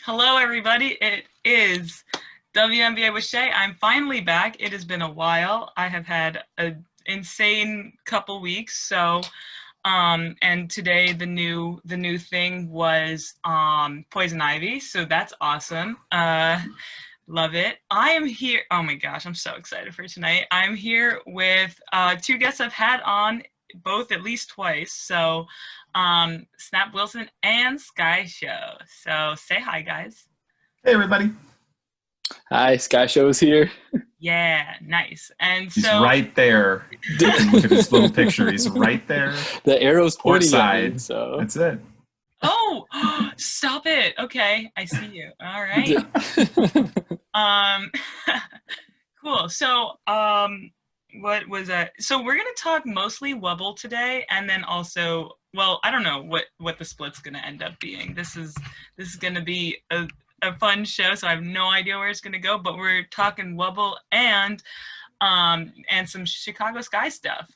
Hello, everybody. It is WNBA with Shay. I'm finally back. It has been a while. I have had an insane couple weeks. So, and today the new thing was Poison Ivy. So that's awesome. Love it. I am here. Oh my gosh, I'm so excited for tonight. I'm here with two guests I've had on both at least twice. So Snap Wilson and SkyShow. So say hi, guys. Hey, everybody. Hi, SkyShow is here. Yeah, nice. And He's so right there. You can look at this little picture. He's right there. The arrow's pointing side. at me, so That's it. Oh, stop it. Okay, I see you. All right. Cool. So what was that? So we're gonna talk mostly Wubble today, and then also, well, I don't know what the split's gonna end up being. This is gonna be a fun show, so I have no idea where it's gonna go. But we're talking Wubble and some Chicago Sky stuff.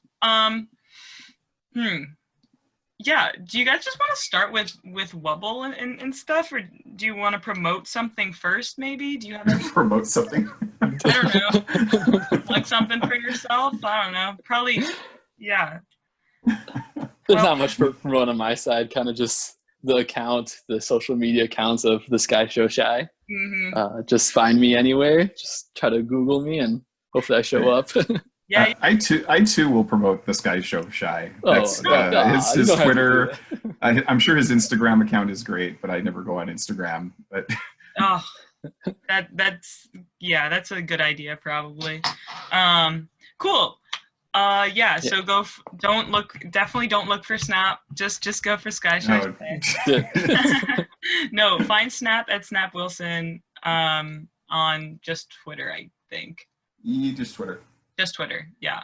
Yeah, do you guys just want to start with Wubble and stuff, or do you want to promote something first? Maybe do you have any? Promote something? I don't know, like something for yourself. I don't know. Probably, yeah. There's not much for promote on my side. Kind of just the social media accounts of the SkyShowCHI. Mm-hmm. Just find me anywhere. Just try to Google me, and hopefully I show up. Yeah, I too will promote the SkyShowCHI. That's his Twitter. I'm sure his Instagram account is great, but I never go on Instagram. But oh, that's a good idea probably. Cool. Yeah. So definitely don't look for Snap. Just go for SkyShow. No, find Snap at Snap Wilson on just Twitter, I think. Just Twitter. Just Twitter, yeah.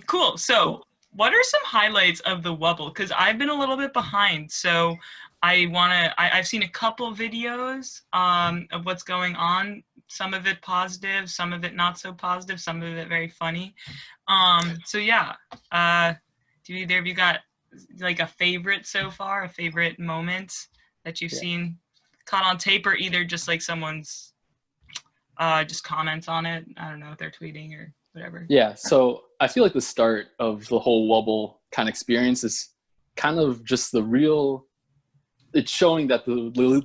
Cool. So what are some highlights of the Wubble? Because I've been a little bit behind. So I've seen a couple videos of what's going on. Some of it positive, some of it not so positive, some of it very funny. So yeah, do either of you got like a favorite so far, a favorite moment that you've seen caught on tape, or either just like someone's just comments on it? I don't know if they're tweeting or whatever. Yeah, so I feel like the start of the whole Wubble kind of experience is kind of just it's showing that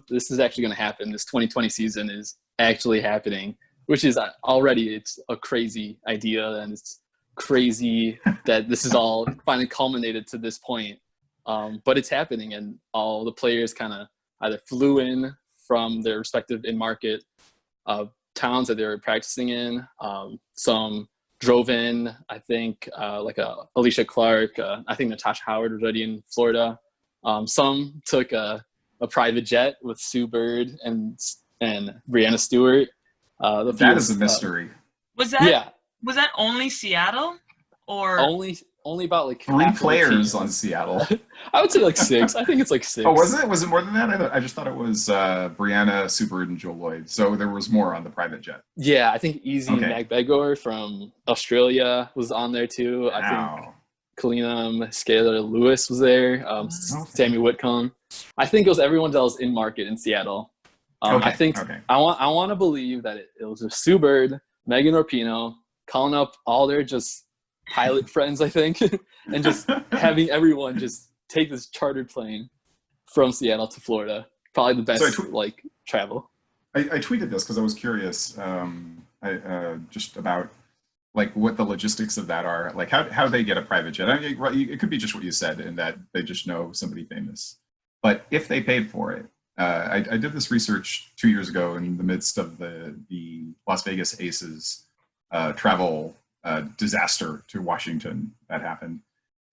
this is actually going to happen. This 2020 season is actually happening, which is already, it's a crazy idea, and it's crazy that this is all finally culminated to this point. But it's happening, and all the players kind of either flew in from their respective in-market towns that they were practicing in. Some drove in, I think, like Alicia Clark. I think Natasha Howard was already in Florida. Some took a private jet with Sue Bird and Brianna Stewart. That is a mystery. Was that only Seattle, or only about like 3 players on Seattle? I would say like 6. I think it's like 6. Oh, was it? Was it more than that? I just thought it was Brianna, Sue Bird, and Joe Lloyd. So there was more on the private jet. Yeah, I think Easy Magbegor from Australia was on there too. Wow. I think Kalina Scalar Lewis was there. Sammy Whitcomb. I think it was everyone that was in market in Seattle. I think I want to believe that it was just Sue Bird, Megan Rapinoe calling up all their just pilot friends, I think, and just having everyone just take this chartered plane from Seattle to Florida. Probably the best travel. I tweeted this because I was curious just about like what the logistics of that are, like how they get a private jet. I mean, it could be just what you said, in that they just know somebody famous. But if they paid for it, I did this research 2 years ago in the midst of the Las Vegas Aces travel disaster to Washington that happened.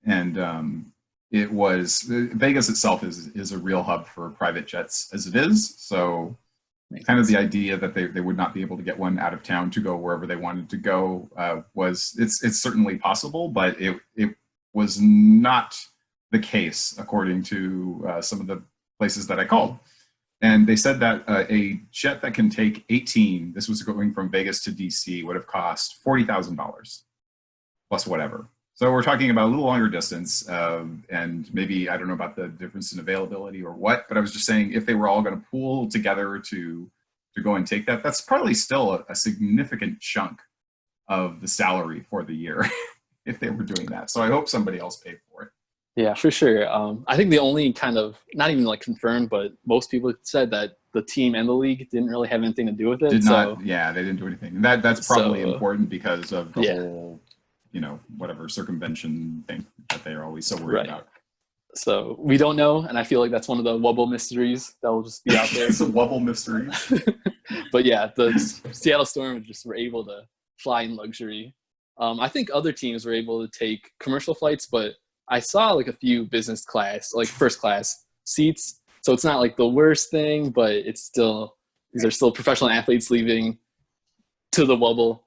And it was, Vegas itself is a real hub for private jets as it is. So kind of the idea that they would not be able to get one out of town to go wherever they wanted to go it's certainly possible, but it was not the case according to some of the places that I called. And they said that a jet that can take 18, this was going from Vegas to DC, would have cost $40,000 plus whatever. So we're talking about a little longer distance, and maybe, I don't know about the difference in availability or what, but I was just saying if they were all going to pool together to go and take that, that's probably still a significant chunk of the salary for the year if they were doing that. So I hope somebody else paid for it. Yeah, for sure. I think the only kind of, not even like confirmed, but most people said that the team and the league didn't really have anything to do with it. Did not, yeah, they didn't do anything. And that's probably important because of the yeah. whole, you know, whatever circumvention thing that they are always so worried about. So we don't know, and I feel like that's one of the Wubble mysteries that will just be out there. It's a Wubble mystery. But yeah, the Seattle Storm just were able to fly in luxury. I think other teams were able to take commercial flights, but I saw like a few business class, like first class seats. So it's not like the worst thing, but it's still, these are still professional athletes leaving to the Wubble.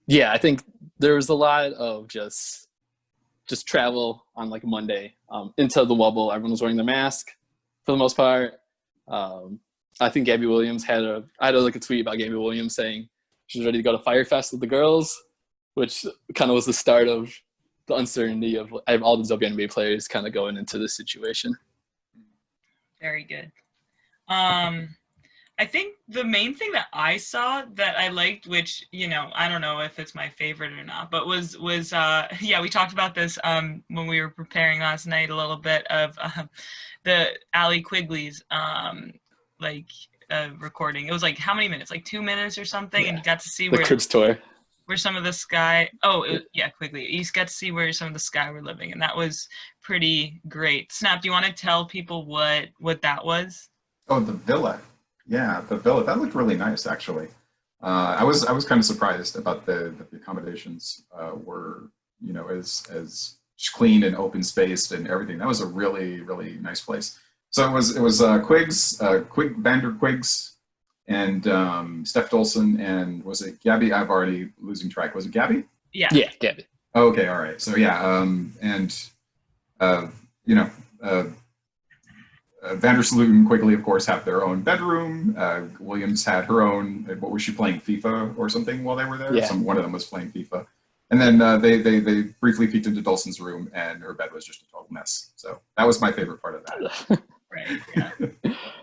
Yeah, I think there was a lot of just travel on like Monday into the Wubble. Everyone was wearing the mask for the most part. I think Gabby Williams I had like a tweet about Gabby Williams saying she's ready to go to Firefest with the girls, which kind of was the start of the uncertainty of all the WNBA players kind of going into this situation. Very good. I think the main thing that I saw that I liked, which, you know, I don't know if it's my favorite or not, but was yeah, we talked about this when we were preparing last night a little bit of the Allie Quigley's recording. It was like how many minutes? Like 2 minutes or something, yeah. And you got to see the Cribs tour. Where some of the Sky, Quigley. You got to see where some of the Sky were living, and that was pretty great. Snap, do you want to tell people what that was? Oh, the villa. Yeah, the villa. That looked really nice, actually. I was kind of surprised about the accommodations were, you know, as clean and open spaced and everything. That was a really, really nice place. So it was Quiggs, Vander Quiggs, and Steph Dolson, and was it Gabby? I'm already losing track. Was it Gabby? Yeah. Yeah, Gabby. Okay, all right. So yeah, you know, Vandersloot and Quigley, of course, have their own bedroom. Williams had her own. What was she playing, FIFA or something while they were there? Yeah. One of them was playing FIFA, and then they briefly peeked into Dolson's room, and her bed was just a total mess. So that was my favorite part of that. Right. Yeah.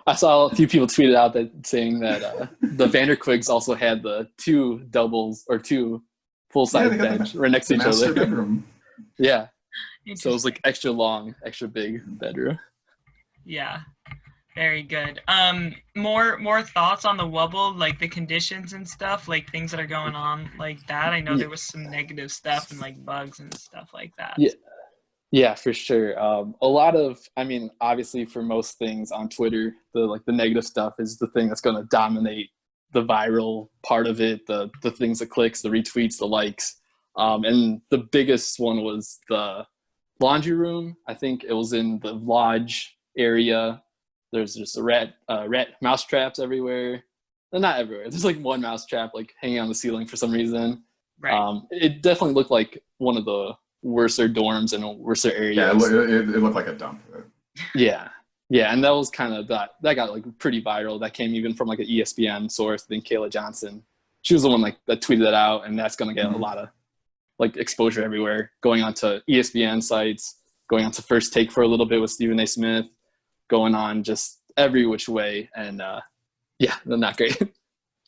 I saw a few people tweeted out saying that the Vanderquigs also had the two doubles or two full-size beds right next to each other. Bedroom. Yeah. So it was like extra long, extra big bedroom. Yeah. Very good. More thoughts on the Wubble, like the conditions and stuff, like things that are going on like that. I know there was some negative stuff and like bugs and stuff like that. Yeah. Yeah, for sure. A lot of, I mean, obviously for most things on Twitter, the negative stuff is the thing that's going to dominate the viral part of it, the things that clicks, the retweets, the likes. And the biggest one was the laundry room. I think it was in the lodge area. There's just rat mouse traps everywhere. Well, not everywhere. There's like one mouse trap like hanging on the ceiling for some reason. Right. It definitely looked like one of the worser dorms and worser areas. Yeah, it looked like a dump. Yeah, and that was kind of that got like pretty viral. That came even from like an ESPN source. I think Kayla Johnson, she was the one that tweeted that out, and that's gonna get a lot of like exposure everywhere. Going onto ESPN sites, going onto First Take for a little bit with Stephen A. Smith, going on just every which way, and yeah, not great.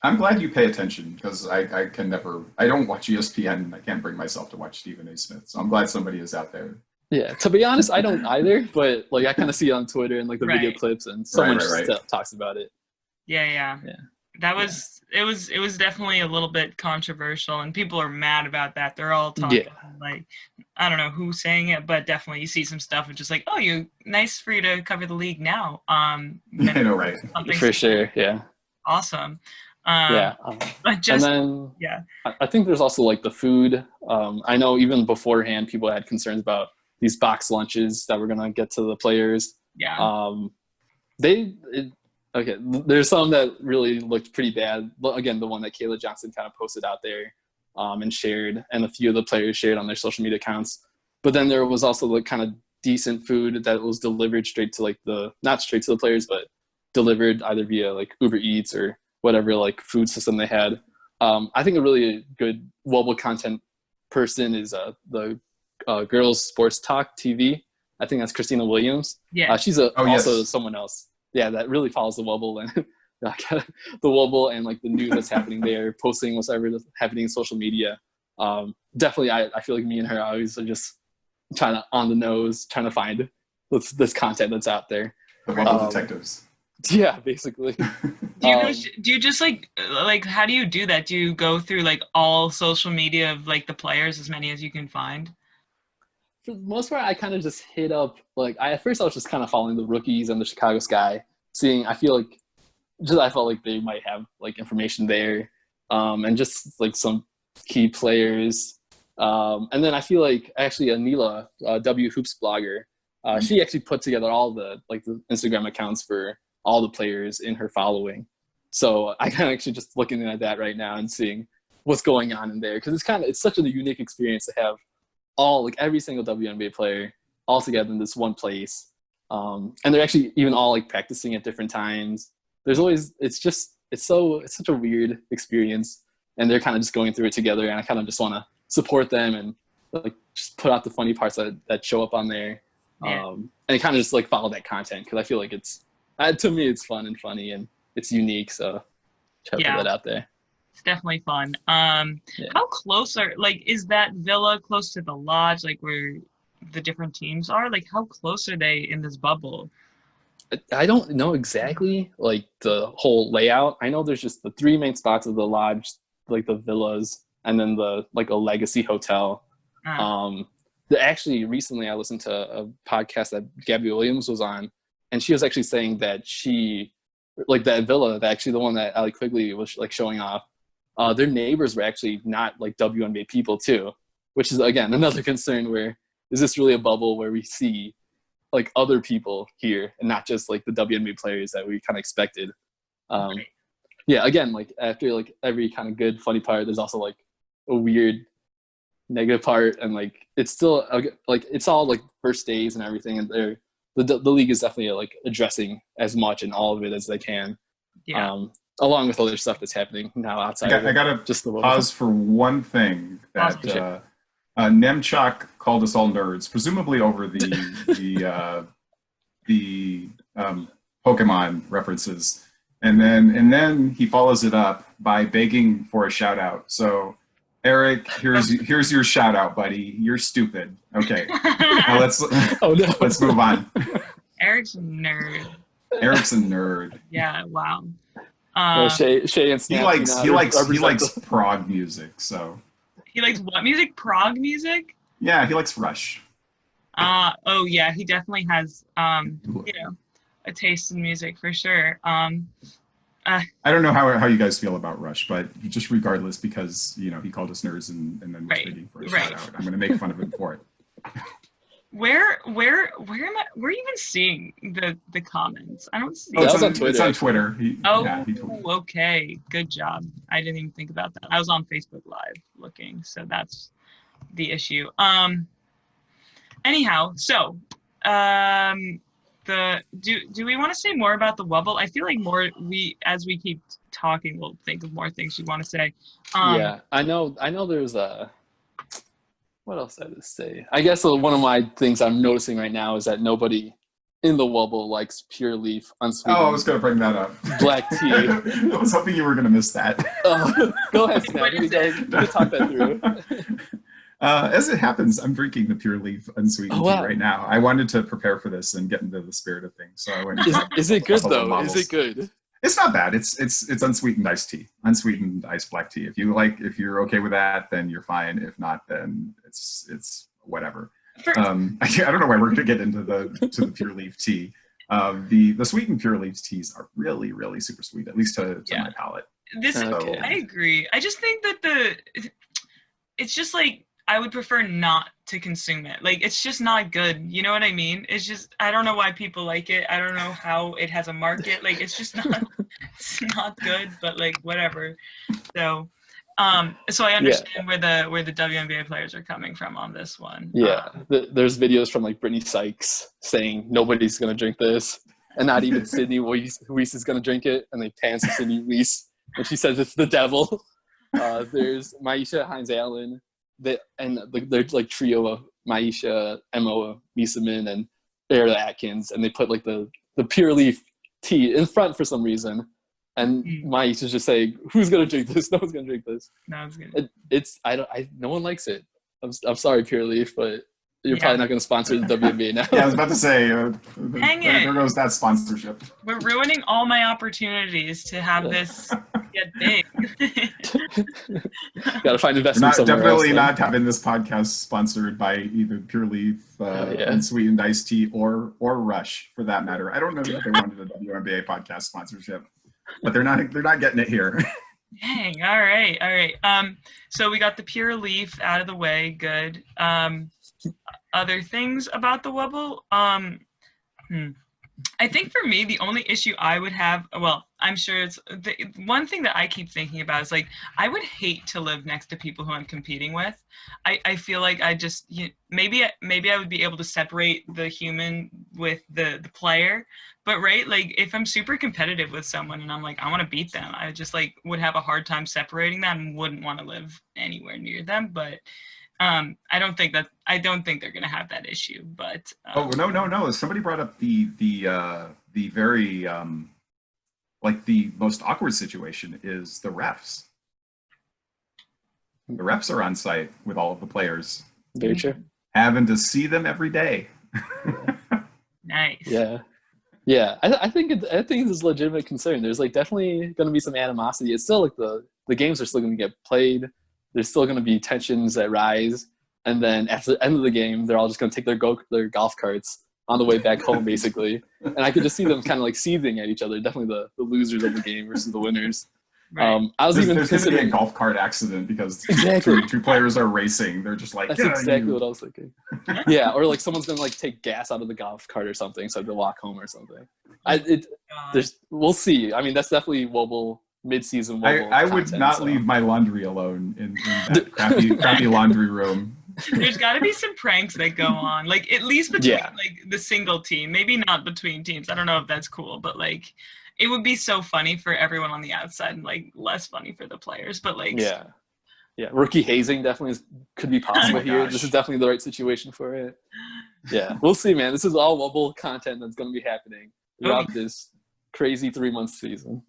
I'm glad you pay attention because I don't watch ESPN and I can't bring myself to watch Stephen A. Smith. So I'm glad somebody is out there. Yeah, to be honest, I don't either, but like I kind of see it on Twitter and like the video clips and someone just talks about it. Yeah. That was it was definitely a little bit controversial and people are mad about that. They're all talking like I don't know who's saying it, but definitely you see some stuff and just like, oh, nice for you to cover the league now. Yeah, I know, right? For sure, yeah. Awesome. But just, and then I think there's also like the food. I know even beforehand people had concerns about these box lunches that were gonna get to the players. Yeah. There's some that really looked pretty bad. Again, the one that Kayla Johnson kind of posted out there and shared, and a few of the players shared on their social media accounts. But then there was also the kind of decent food that was delivered straight to not straight to the players, but delivered either via like Uber Eats or whatever like food system they had. I think a really good Wubble content person is the Girls Sports Talk TV. I think that's Christina Williams. Yeah. She's also someone else. Yeah, that really follows the Wubble and the Wubble and like the news that's happening there, posting whatever is happening in social media. Definitely, I feel like me and her always are just trying to on the nose, trying to find this content that's out there. The Wubble detectives. Yeah, basically. Do you just like how do you do that? Do you go through like all social media of like the players, as many as you can find? For the most part, I kind of just hit up at first I was just kind of following the rookies and the Chicago Sky, seeing I felt like they might have like information there, and just like some key players, and then I feel like actually Anila, W Hoops blogger, she actually put together all the Instagram accounts for all the players in her following. So I kind of actually just looking at that right now and seeing what's going on in there, because it's such a unique experience to have every single WNBA player all together in this one place, and they're actually even all practicing at different times. There's always it's such a weird experience, and they're kind of just going through it together, and I kind of just want to support them and just put out the funny parts that show up on there, and kind of just follow that content, because I feel like to me it's fun and funny and it's unique, so try to put that out there. It's definitely fun. How close is that villa close to the lodge, where the different teams are? How close are they in this bubble? I don't know exactly the whole layout. I know there's just the 3 main spots of the lodge, the villas, and then the a legacy hotel. Actually recently I listened to a podcast that Gabby Williams was on, and she was actually saying that she that villa, actually the one that Allie Quigley was showing off, their neighbors were actually not WNBA people too, which is again another concern. Where is this really a bubble where we see other people here and not just the WNBA players that we kind of expected? Yeah, again, after every kind of good funny part, there's also a weird negative part, and it's still it's all first days and everything, and the league is definitely addressing as much and all of it as they can. Along with other stuff that's happening now outside. I gotta just pause for one thing that Nemchok called us all nerds, presumably over the Pokemon references, and then he follows it up by begging for a shout out. So Eric, here's your shout out, buddy. You're stupid. Okay, now let's move on. Eric's a nerd. Eric's a nerd. Yeah. Wow. Shay and Snap, he likes prog music, so. He likes what music? Prog music? Yeah, he likes Rush. Oh yeah, he definitely has a taste in music for sure. I don't know how you guys feel about Rush, but just regardless, because he called us nerds and then was begging for a shout out, I'm gonna make fun of him for it. Where am I? Where are you even seeing the comments? I don't see. Oh, it's on Twitter. It's on Twitter. Okay. Good job. I didn't even think about that. I was on Facebook Live looking, so that's the issue. Anyhow, so do we want to say more about the Wubble? I feel like as we keep talking, we'll think of more things we want to say. Yeah, I know. There's what else I to say? I guess one of my things I'm noticing right now is that nobody in the Wubble likes Pure Leaf unsweetened. Oh, I was going to bring that up. Black tea. I was hoping you were going to miss that. Go ahead, Snap. We can talk that through. As it happens, I'm drinking the Pure Leaf unsweetened tea right now. I wanted to prepare for this and get into the spirit of things, so I went. Is it good though? Models. Is it good? It's not bad. It's unsweetened iced tea, unsweetened iced black tea. If you're okay with that, then you're fine. If not, then it's whatever. I don't know why we're going to get into the Pure Leaf tea. The sweetened Pure Leaf teas are really, really super sweet, at least to my palate. I agree. I just think that it's just I would prefer not to consume it. It's just not good. You know what I mean? It's just, I don't know why people like it. I don't know how it has a market. It's just not good, but whatever. So I understand where the WNBA players are coming from on this one. Yeah. There's videos from Brittany Sykes saying nobody's going to drink this, and not even Sydney Weiss is going to drink it. And they pan to Sydney Weiss, and she says it's the devil. There's Maisha, Hines Allen, and their like trio of Maisha, Mo, Misamin, and Erla Atkins, and they put like the Pure Leaf tea in front for some reason. And Maisha's just saying, "Who's gonna drink this? No one's gonna drink this." No one's gonna. No one likes it. I'm sorry, Pure Leaf, but you're probably not going to sponsor the WNBA now. Yeah, I was about to say, Dang there goes that sponsorship. We're ruining all my opportunities to have this get big. Got to find investment somewhere definitely else, not having this podcast sponsored by either Pure Leaf and Sweetened Iced Tea or Rush, for that matter. I don't know if they wanted a WNBA podcast sponsorship, but they're not getting it here. Dang. All right. So we got the Pure Leaf out of the way. Good. Other things about the Wubble. I think for me, the only issue I would have, well, I'm sure it's the one thing that I keep thinking about is like, I would hate to live next to people who I'm competing with. I feel like I just, maybe I would be able to separate the human with the player, but right, like if I'm super competitive with someone and I'm like, I want to beat them, I just like would have a hard time separating that and wouldn't want to live anywhere near them. But I don't think they're gonna have that issue, but oh no! Somebody brought up the very like the most awkward situation is the refs. The refs are on site with all of the players. Very true. Having to see them every day. Nice. Yeah. I think it's a legitimate concern. There's like definitely going to be some animosity. It's still like the games are still going to get played. There's still going to be tensions that rise, and then after the end of the game, they're all just going to take their golf carts on the way back home, basically. And I could just see them kind of like seething at each other. Definitely the losers of the game versus the winners. Right. There's going to be a golf cart accident because two players are racing. They're just like, that's exactly what I was thinking. Yeah, or like someone's going to like take gas out of the golf cart or something, so they'll walk home or something. We'll see. I mean, that's definitely Wubble. Mid-season Wubble I would not leave my laundry alone in that crappy laundry room. There's got to be some pranks that go on, like at least between like the single team, maybe not between teams. I don't know if that's cool, but like it would be so funny for everyone on the outside and like less funny for the players. But like rookie hazing definitely could be possible here. This is definitely the right situation for it. Yeah, we'll see, man. This is all Wubble content that's going to be happening throughout this crazy 3-month season.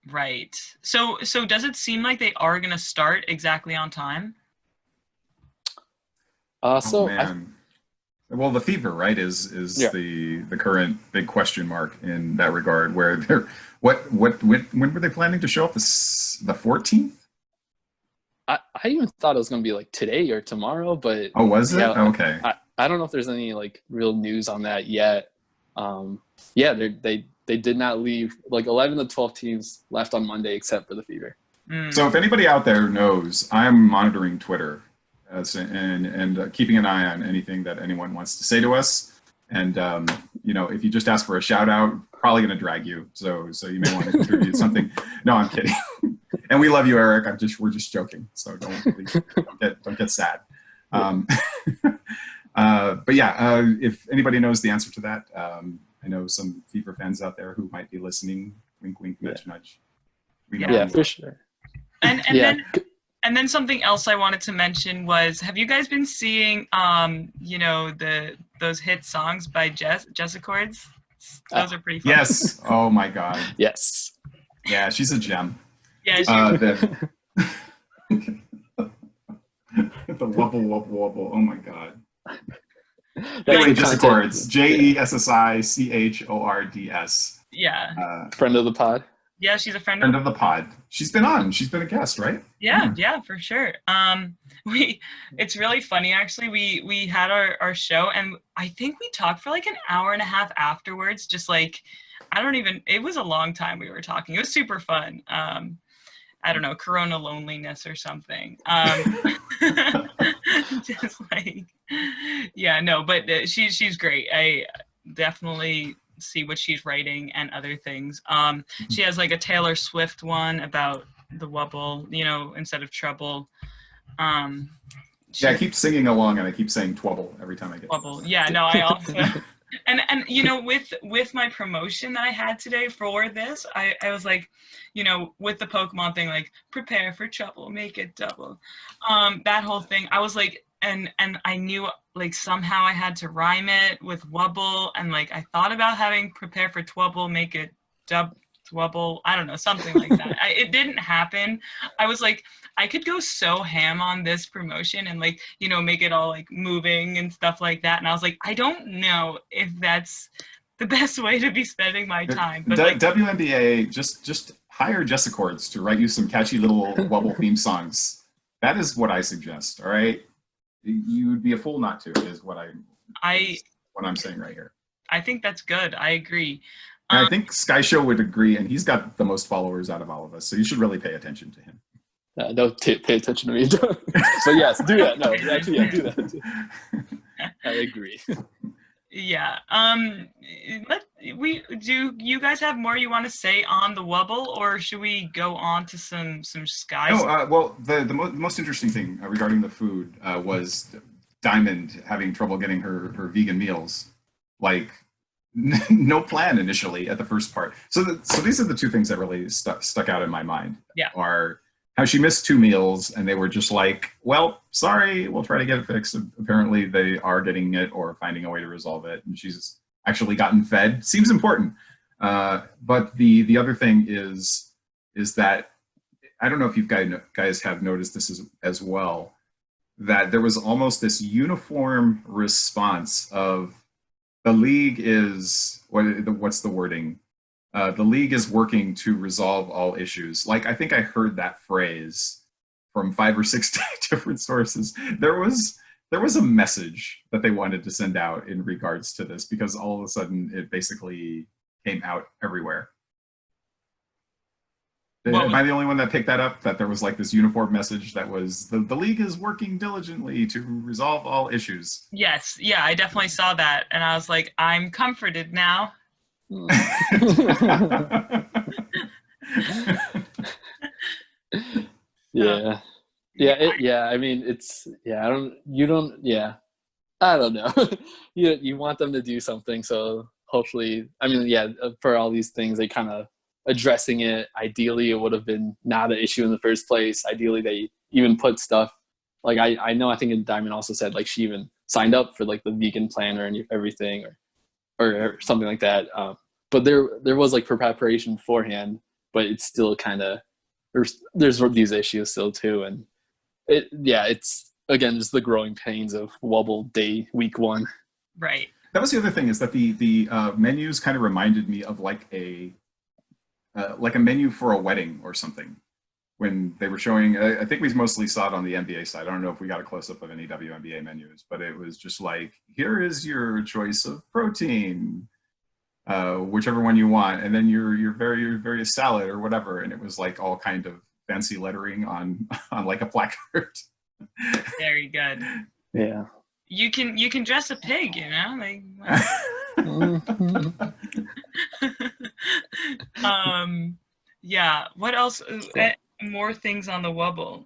Right. So does it seem like they are going to start exactly on time? Well, the fever, right, is the current big question mark in that regard. Where they're when were they planning to show up? The 14th? I even thought it was going to be like today or tomorrow, but was it? Okay. I don't know if there's any like real news on that yet. They did not leave. Like 11 of 12 teams left on Monday except for the Fever. So if anybody out there knows, I'm monitoring Twitter and keeping an eye on anything that anyone wants to say to us. And if you just ask for a shout out, probably going to drag you. So you may want to contribute something. No, I'm kidding. And we love you, Eric. We're just joking. So don't get sad. But yeah, if anybody knows the answer to that. I know some Fever fans out there who might be listening. Wink, wink, nudge, nudge. Yeah, for sure. And then something else I wanted to mention was, have you guys been seeing, those hit songs by Jessica Chords? Those are pretty fun. Yes. Oh my God. Yes. Yeah, she's a gem. Yeah. The Wubble, Wubble, Wubble. Oh my God. Anyway, Jessica Chords, JESSICHORDS. Yeah. Friend of the pod. Yeah, she's a friend of the pod. She's been on. She's been a guest, right? Yeah, for sure. It's really funny actually. We had our show and I think we talked for like an hour and a half afterwards. Just like it was a long time we were talking. It was super fun. I don't know, Corona loneliness or something. Just like, but she's great. I definitely see what she's writing and other things. She has like a Taylor Swift one about the Wubble, instead of trouble. I keep singing along and I keep saying Twubble every time I get Wubble. Yeah, no, I also And you know, with my promotion that I had today for this, I was like, you know, with the Pokemon thing, like prepare for trouble, make it double. That whole thing, I was like, and I knew like somehow I had to rhyme it with Wubble, and like I thought about having prepare for trouble, make it Wubble. I don't know, something like that. It didn't happen. I was like, I could go so ham on this promotion and like, you know, make it all like moving and stuff like that. And I was like, I don't know if that's the best way to be spending my time. But like, WNBA, just hire Jessica Cords to write you some catchy little Wubble theme songs. That is what I suggest. All right, you would be a fool not to. Is what I'm saying right here. I think that's good. I agree. And I think SkyShow would agree, and he's got the most followers out of all of us, so you should really pay attention to him. Don't pay attention to me. So yes, do that. No, actually, yeah, do that. I agree. Yeah. Do you guys have more you want to say on the Wubble, or should we go on to some Sky? No. Well, the most interesting thing regarding the food was Diamond having trouble getting her vegan meals. Like, no plan initially at the first part. So these are the two things that really stuck out in my mind. Yeah. Are how she missed 2 meals and they were just like, well, sorry, we'll try to get it fixed. Apparently they are getting it or finding a way to resolve it. And she's actually gotten fed. Seems important. But the other thing is that, I don't know if you guys have noticed this as well, that there was almost this uniform response of the league is, what's the wording? The league is working to resolve all issues. Like, I think I heard that phrase from 5 or 6 different sources. There was a message that they wanted to send out in regards to this, because all of a sudden it basically came out everywhere. Am I the only one that picked that up? That there was like this uniform message that was the league is working diligently to resolve all issues. Yes, yeah, I definitely saw that, and I was like, I'm comforted now. Yeah. I mean, it's I don't know. you want them to do something, so hopefully, I mean, for all these things, they kind of addressing it. Ideally, it would have been not an issue in the first place. Ideally, they even put stuff like I know. I think Diamond also said like she even signed up for like the vegan plan or everything or something like that. But there was like preparation beforehand, but it's still kind of there's these issues still too, and it's again just the growing pains of Wubble day week 1. Right. That was the other thing, is that the menus kind of reminded me of like a menu for a wedding or something. When they were showing, I think we mostly saw it on the NBA side. I don't know if we got a close-up of any WNBA menus, but it was just like, here is your choice of protein, whichever one you want, and then your various salad or whatever. And it was like all kind of fancy lettering on like a placard. Very good. Yeah. You can dress a pig, you know, like. Yeah. What else? More things on the Wubble.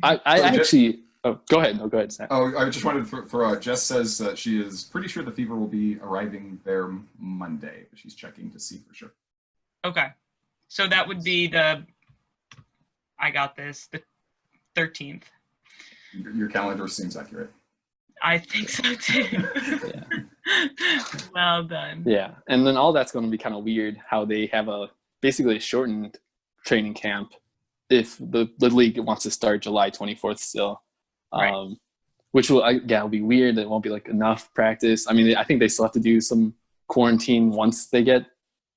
I actually. Oh, go ahead. No, go ahead, Sam. Oh, I just wanted to throw out. Jess says that she is pretty sure the fever will be arriving there Monday, but she's checking to see for sure. Okay, so that would be the 13th. Your calendar seems accurate. I think so too. Yeah. Well done. Yeah, and then all that's going to be kind of weird how they have basically a shortened training camp if the league wants to start July 24th still. Right. Which will be weird. It won't be like enough practice. I mean, I think they still have to do some quarantine once they get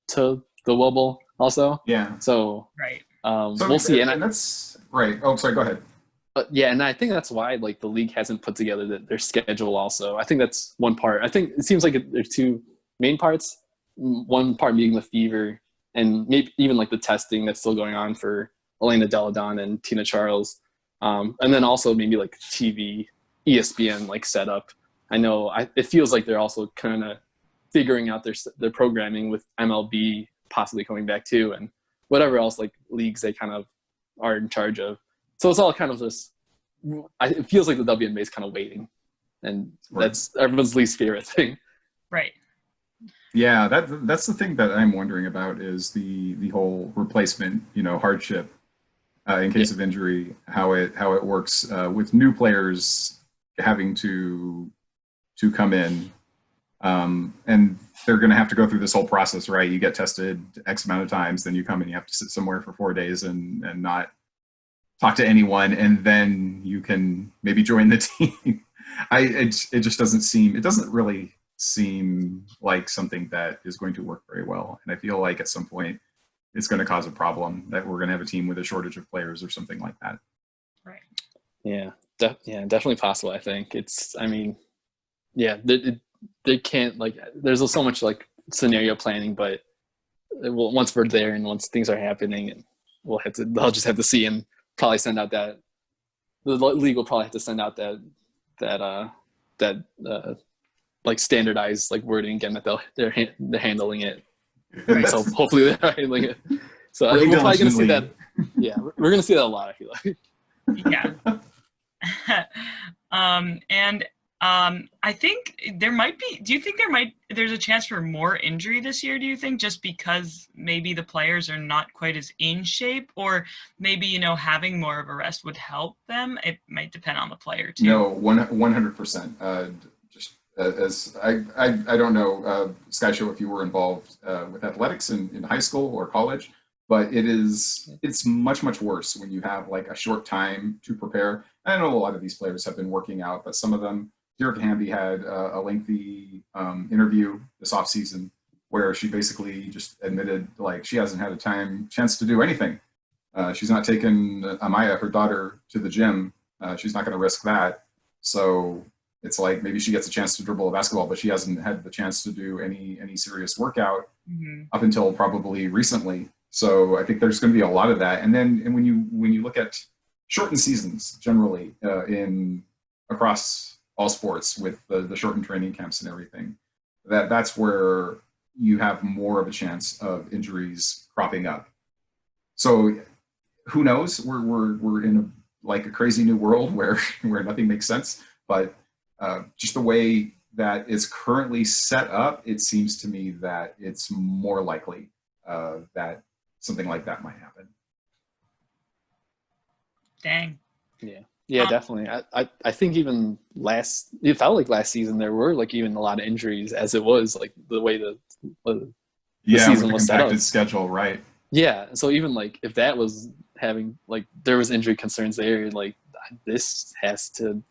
to the Wubble also. Yeah. So, right. We'll see. And that's right. Oh, sorry. Go ahead. Yeah, and I think that's why like the league hasn't put together their schedule also. I think that's one part. I think it seems like there's 2 main parts. One part being the fever and maybe even like the testing that's still going on for Elena Deladon and Tina Charles. And then also maybe like TV, ESPN like setup. I know it feels like they're also kind of figuring out their programming with MLB possibly coming back too, and whatever else like leagues they kind of are in charge of. So it's all kind of just, it feels like the WNBA is kind of waiting, and that's everyone's least favorite thing. Right. Yeah, that's the thing that I'm wondering about is the whole replacement, hardship in Yeah. case of injury, how it works with new players having to come in, and they're going to have to go through this whole process, right? You get tested X amount of times, then you come and you have to sit somewhere for 4 days and not talk to anyone, and then you can maybe join the team. It just doesn't really seem like something that is going to work very well, and I feel like at some point it's going to cause a problem that we're going to have a team with a shortage of players or something like that. Right. Yeah, definitely possible. I think I mean, yeah, they can't like. There's so much like scenario planning, but once we're there and once things are happening, and they'll just have to see and probably send out that the league will probably have to send out that like standardized like wording again that they're handling it. Right. So hopefully they're handling it. So Working we're probably going to see that. diligently. Yeah, we're going to see that a lot. I feel like. Yeah. And I think there might be, do you think there's a chance for more injury this year, do you think, just because maybe the players are not quite as in shape, or maybe, having more of a rest would help them? It might depend on the player too. No, 100%. Just as I don't know, SkyShow, if you were involved with athletics in high school or college, but it's much worse when you have like a short time to prepare. I know a lot of these players have been working out, but some of them, Derek Hamby had a lengthy interview this offseason where she basically just admitted like she hasn't had a chance to do anything. She's not taken Amaya, her daughter, to the gym. She's not going to risk that. So it's like maybe she gets a chance to dribble a basketball, but she hasn't had the chance to do any serious workout up until probably recently. So I think there's going to be a lot of that. And when you look at shortened seasons generally across all sports with the shortened training camps and everything, that's where you have more of a chance of injuries cropping up. So who knows? We're in a crazy new world where nothing makes sense. But just the way that it's currently set up, it seems to me that it's more likely that something like that might happen. Dang. Yeah, definitely. I think even it felt like last season there were like even a lot of injuries as it was like the way the season was set up. Schedule, right? Yeah, so even like if that was having like there was injury concerns there, like this has to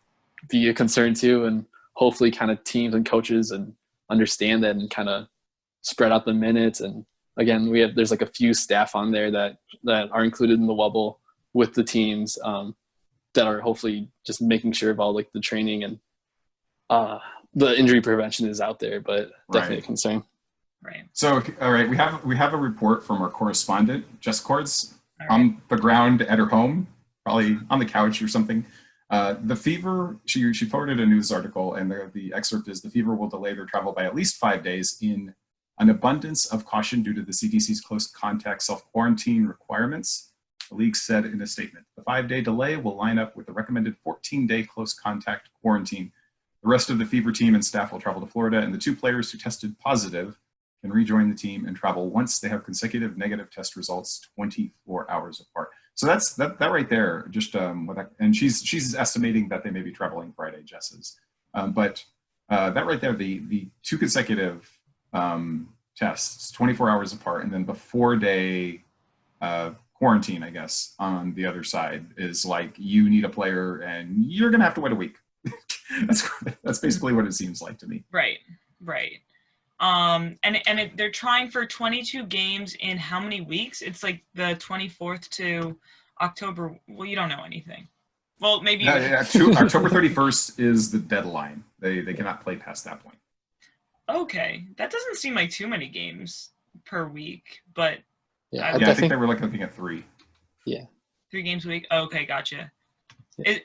be a concern too, and hopefully kind of teams and coaches and understand that and kind of spread out the minutes. And again, there's like a few staff on there that are included in the Wubble with the teams that are hopefully just making sure of all like the training and the injury prevention is out there, but definitely a concern. Right. So, all right, we have a report from our correspondent, Jess Cords, on the ground at her home, probably on the couch or something. The Fever, she forwarded a news article, and the excerpt is, the Fever will delay their travel by at least 5 days in an abundance of caution due to the CDC's close contact self-quarantine requirements. The league said in a statement, the 5-day delay will line up with the recommended 14-day close contact quarantine. The rest of the Fever team and staff will travel to Florida, and the 2 players who tested positive can rejoin the team and travel once they have consecutive negative test results 24 hours apart. So that right there, just and she's estimating that they may be traveling Friday, Jess's. But that right there, the 2 consecutive tests, 24 hours apart, and then the 4-day quarantine, I guess, on the other side is like you need a player and you're gonna have to wait a week. That's basically what it seems like to me. Right. They're trying for 22 games in how many weeks? It's like the 24th to October. Well, you don't know anything. Well, maybe October 31st is the deadline. They cannot play past that point. Okay, that doesn't seem like too many games per week, but yeah, I think they were looking at 3. Yeah, 3 games a week. Oh, okay, gotcha. Yeah.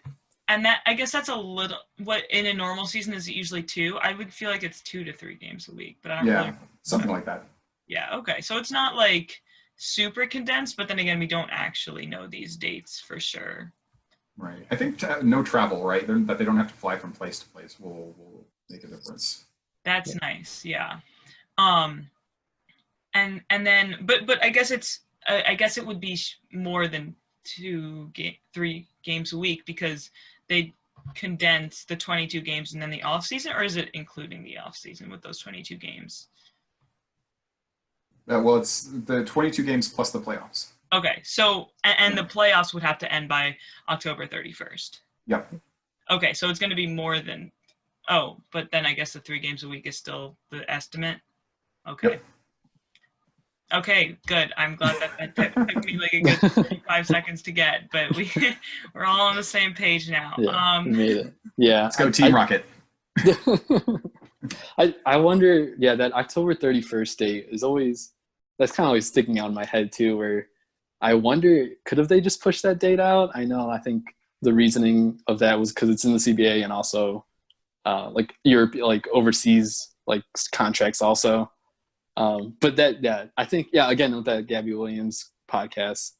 And that, I guess that's a little, what in a normal season is it usually 2? I would feel like it's 2 to 3 games a week, but I don't really. Something like that. Yeah, okay. So it's not like super condensed, but then again, we don't actually know these dates for sure. Right. I think no travel, right? That they don't have to fly from place to place will make a difference. That's nice, yeah. And then, but I guess I guess it would be more than 3 games a week because they condense the 22 games and then the off season, or is it including the off season with those 22 games? Well, it's the 22 games plus the playoffs. Okay, so and the playoffs would have to end by October 31st. Yep. Okay, so it's going to be more than. Oh, but then I guess the 3 games a week is still the estimate. Okay. Yep. Okay, good. I'm glad that took me like a good 35 seconds to get, but we're all on the same page now. Yeah, we made it. Yeah. Let's go Team Rocket. I wonder, yeah, that October 31st date is always, that's kind of always sticking out in my head too, where I wonder, could have they just pushed that date out? I know, I think the reasoning of that was because it's in the CBA and also like Europe, like overseas like contracts also. But that, yeah, I think, yeah, again, with that Gabby Williams podcast,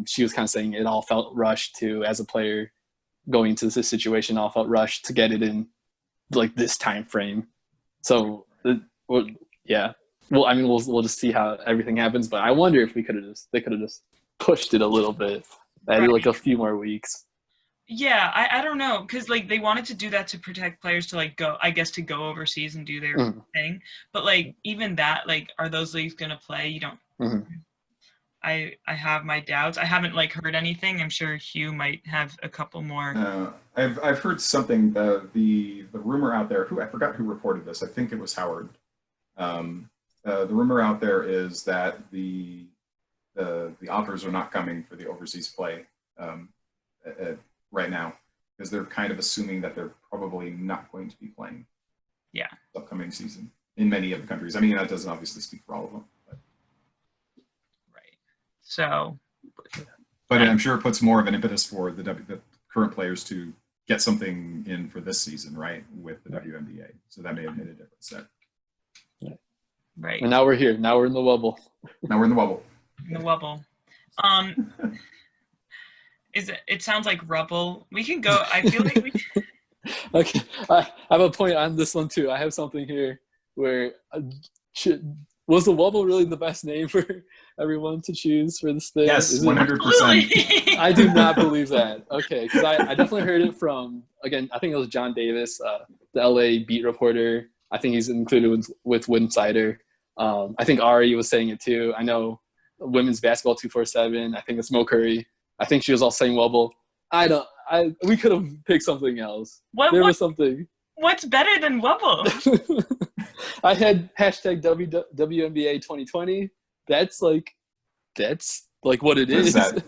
she was kind of saying it all felt rushed to, as a player going into this situation, all felt rushed to get it in like this time frame. So, well, yeah, well, I mean, we'll just see how everything happens. But I wonder if they could have just pushed it a little bit, maybe like a few more weeks. Yeah, I don't know, because like they wanted to do that to protect players to like go, I guess, to go overseas and do their thing. But like even that, like, are those leagues gonna play? You don't. I have my doubts. I haven't like heard anything. I'm sure Hugh might have a couple more. I've heard something. The rumor out there. I forgot who reported this. I think it was Howard. The rumor out there is that the offers are not coming for the overseas play right now, because they're kind of assuming that they're probably not going to be playing. Yeah. Upcoming season in many of the countries. I mean, that doesn't obviously speak for all of them. But. Right. So. But I'm sure it puts more of an impetus for the current players to get something in for this season, right, with the WNBA. So that may have made a difference there. Right. And now we're here. Now we're in the Wubble. Now we're in the Wubble. In the Wubble. It sounds like rubble. We can go. I feel like we. Okay, I have a point on this one too. I have something here where was the Wubble really the best name for everyone to choose for this thing? Yes, 100%. I do not believe that. Okay, because I definitely heard it from, again, I think it was John Davis, the LA beat reporter. I think he's included with Winsider. I think Ari was saying it too. I know Women's Basketball 247. I think it's Mo Curry. I think she was all saying Wubble. We could have picked something else. There was something. What's better than Wubble? I had hashtag WNBA 2020. That's like what it is. That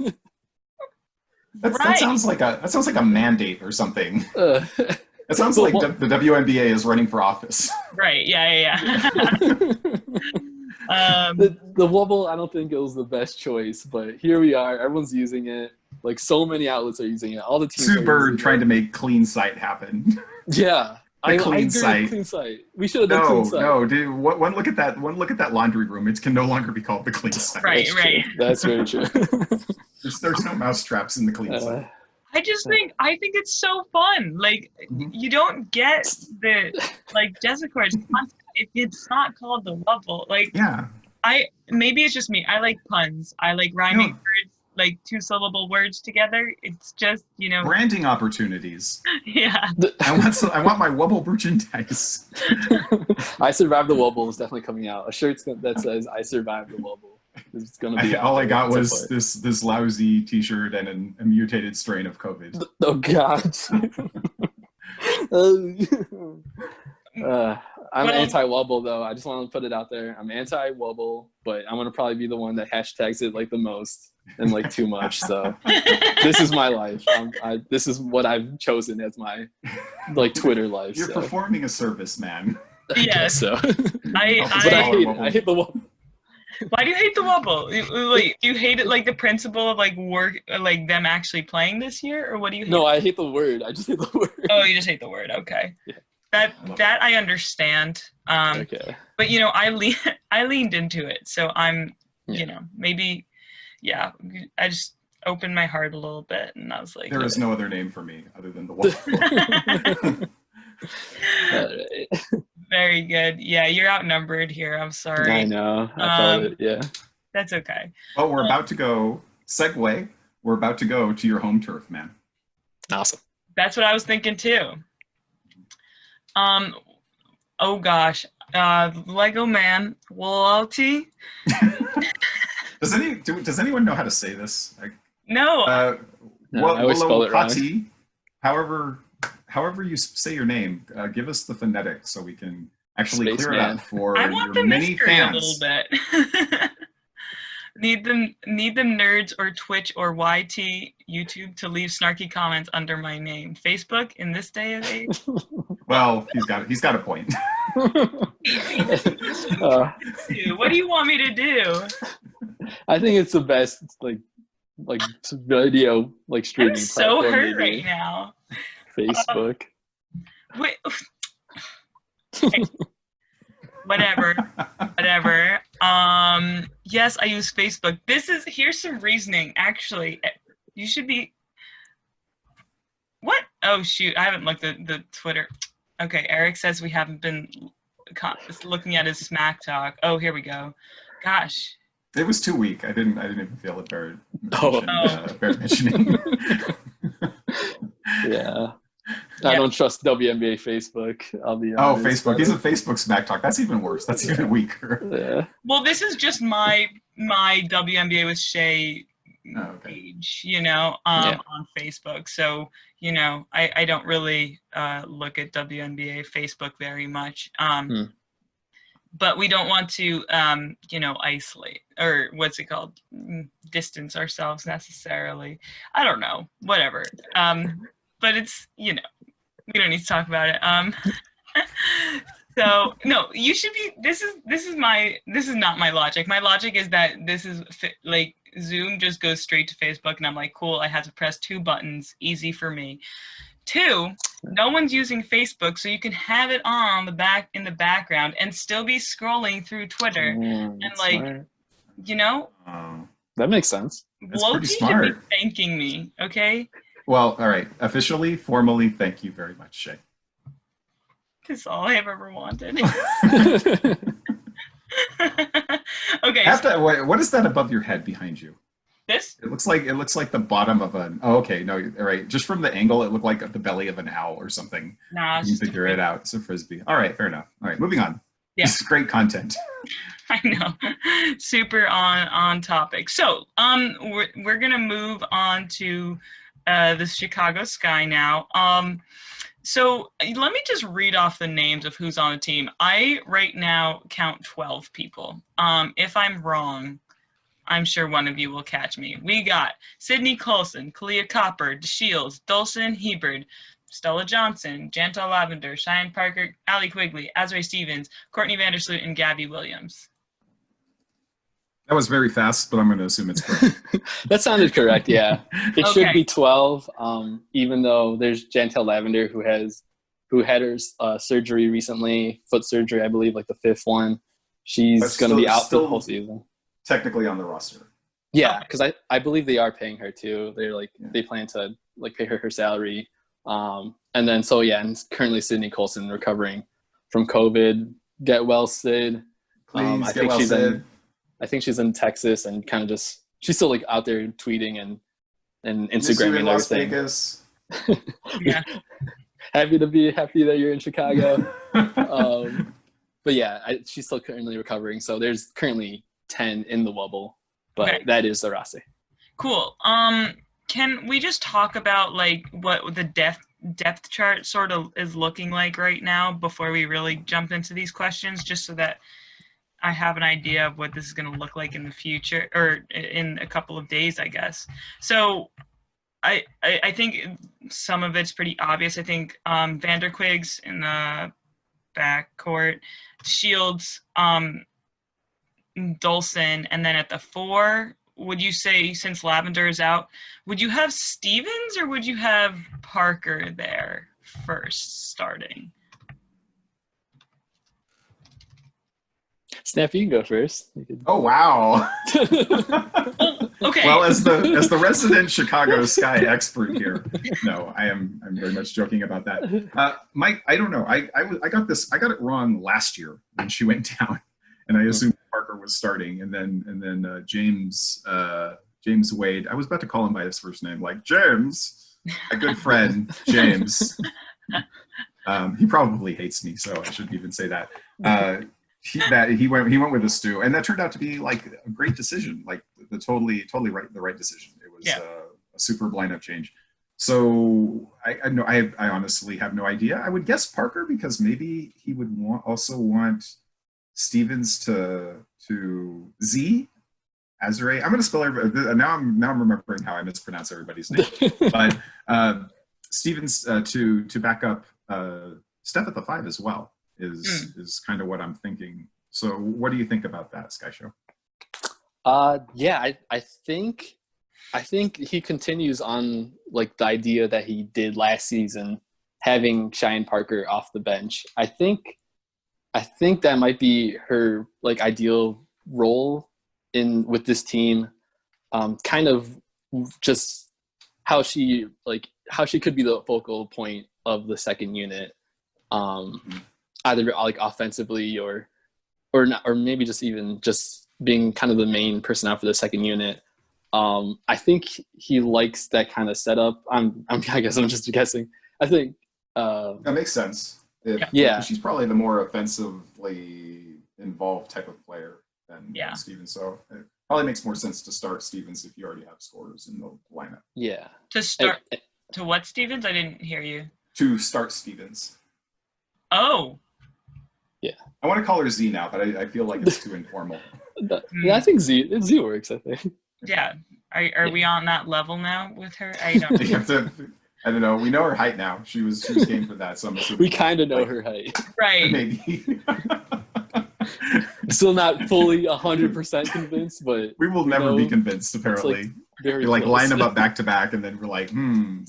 sounds like a mandate or something. It sounds like the WNBA is running for office. Right. Yeah. The Wubble, I don't think it was the best choice, but here we are. Everyone's using it. Like, so many outlets are using it. All the teams. Sue Bird trying to make clean site happen. Yeah. I agree with clean site. We should have done clean site. No, dude. One look at that laundry room. It can no longer be called the clean site. Right. That's very true. There's no mouse traps in the clean site. I think it's so fun. Like, you don't get the Jessica if it's not called the Wubble. Like, yeah. Maybe it's just me. I like puns. I like rhyming words, like 2-syllable words together. It's just, branding opportunities. Yeah. I want my Wubble merchandise. I survived the Wubble is definitely coming out. A shirt that says "I survived the Wubble." It's gonna be. All I got was this lousy T-shirt and a mutated strain of COVID. Oh God. I'm anti-Wubble though. I just want to put it out there. I'm anti-Wubble, but I'm gonna probably be the one that hashtags it like the most and like too much. So this is my life. This is what I've chosen as my Twitter life. You're performing a service, man. Yeah. So I hate the Wubble. Why do you hate the Wubble? Do you hate it like the principle of work, like them actually playing this year, or what do you hate? No, I hate the word. I just hate the word. Oh, you just hate the word. Okay. Yeah. That I understand. Okay. But I leaned into it, so I'm maybe I just opened my heart a little bit, and I was like, there is no other name for me other than the Wubble. Very good. Yeah, you're outnumbered here. I'm sorry. I know. I felt it. Yeah. That's okay. Well, we're about to go, segue, we're about to go to your home turf, man. Awesome. That's what I was thinking too. Oh gosh. Lego Man, loyalty. Does anyone know how to say this? No. No, I always spell it wrong. However you say your name, give us the phonetics so we can actually Space clear Man. it up for I want your the many mystery fans. a little bit. Need them nerds or Twitch or YT YouTube to leave snarky comments under my name. Facebook in this day and age. Well, he's got a point. What do you want me to do? I think it's the best like video streaming. I'm so platform hurt to right do. now. Facebook. Wait. Okay. Whatever. Yes, I use Facebook. Here's some reasoning. Actually, you should be. What? Oh shoot! I haven't looked at the Twitter. Okay, Eric says we haven't been looking at his smack talk. Oh, here we go. Gosh. It was too weak. I didn't even feel it bear mentioning. Yeah. I don't trust WNBA Facebook. I'll be honest. honest. Facebook. He's a Facebook smack talk. That's even worse. That's even weaker. Yeah. Well, this is just my WNBA with Shay page, on Facebook. So, I don't really look at WNBA Facebook very much. But we don't want to, isolate or what's it called? Distance ourselves necessarily. I don't know. Whatever. But it's, we don't need to talk about it. So no, you should be, this is not my logic. My logic is that this is like Zoom just goes straight to Facebook and I'm like, cool, I have to press 2 buttons, easy for me. 2, no one's using Facebook, so you can have it on in the background and still be scrolling through Twitter and like, smart. That makes sense. That's pretty smart. Should be thanking me, okay? Well, all right. Officially, formally, thank you very much, Shay. That's all I have ever wanted. Okay. What is that above your head behind you? This? It looks like the bottom of an. Oh, okay. No, all right. Just from the angle, it looked like the belly of an owl or something. Nah, you figure it out. It's a frisbee. All right, fair enough. All right, moving on. Yeah. This is great content. I know, super on topic. So, we're gonna move on to the Chicago Sky now. So let me just read off the names of who's on the team. I right now count 12 people. If I'm wrong, I'm sure one of you will catch me. We got Sydney Colson, Kalia Copper, DeShields, Dulcin Hebert, Stella Johnson, Jantel Lavender, Cheyenne Parker, Allie Quigley, Azrae Stevens, Courtney Vandersloot, and Gabby Williams. That was very fast, but I'm going to assume it's correct. That sounded correct, yeah. It Okay. should be 12, even though there's Jantel Lavender who had her surgery recently, foot surgery, I believe, like the 5th one. She's going to be out for the whole season. Technically on the roster. Yeah, because I believe they are paying her too. They're they plan to pay her salary. And then and currently Sydney Colson recovering from COVID. Get well, Sid. Please get well, Sid. I think she's in Texas and kind of she's still out there tweeting and Instagramming and Las everything. Vegas. Yeah. happy that you're in Chicago. But yeah, she's still currently recovering. So there's currently 10 in the Wubble, but Okay. that is the roster. Cool. Can we just talk about what the depth chart sort of is looking like right now before we really jump into these questions, just so that I have an idea of what this is going to look like in the future, or in a couple of days, I guess. So I think some of it's pretty obvious. I think Vanderquig's in the backcourt, Shields, Dulcin, and then at the 4, would you say, since Lavender is out, would you have Stevens or would you have Parker there first starting? Snap, you can go first. Oh wow. Oh, okay. Well, as the resident Chicago Sky expert here, no, I'm very much joking about that. Mike, I don't know. I got it wrong last year when she went down, and I assumed Parker was starting, and then James Wade. I was about to call him by his first name, like James, my good friend James. He probably hates me, so I shouldn't even say that. He went with a Stu, and that turned out to be like a great decision, like the totally the right decision. It was a superb lineup change. So I honestly have no idea. I would guess Parker, because maybe he would also want Stevens to Z Azure. I'm going to spell now I'm remembering how I mispronounce everybody's name, but Stevens to back up Steph at the 5 as well. Is kind of what I'm thinking. So what do you think about that, SkyShow? Yeah, I think he continues on like the idea that he did last season, having Cheyenne Parker off the bench. I think that might be her like ideal role with this team. Kind of just how she could be the focal point of the second unit. Either like offensively or not, or maybe just even just being kind of the main person out for the second unit. I think he likes that kind of setup. I guess I'm just guessing. I think that makes sense. Yeah, she's probably the more offensively involved type of player than Stevens. So it probably makes more sense to start Stevens if you already have scorers in the lineup. Yeah. To start to what, Stevens? I didn't hear you. To start Stevens. Oh. Yeah. I want to call her Z now, but I feel like it's too informal. Yeah, I think Z works, I think. Yeah. Are we on that level now with her? I don't know. We know her height now. She was game for that, so I'm assuming we kind of know her height. Right. Maybe. Still not fully 100% convinced, but we will never be convinced, apparently. Very you line them up back to back, and then we're like,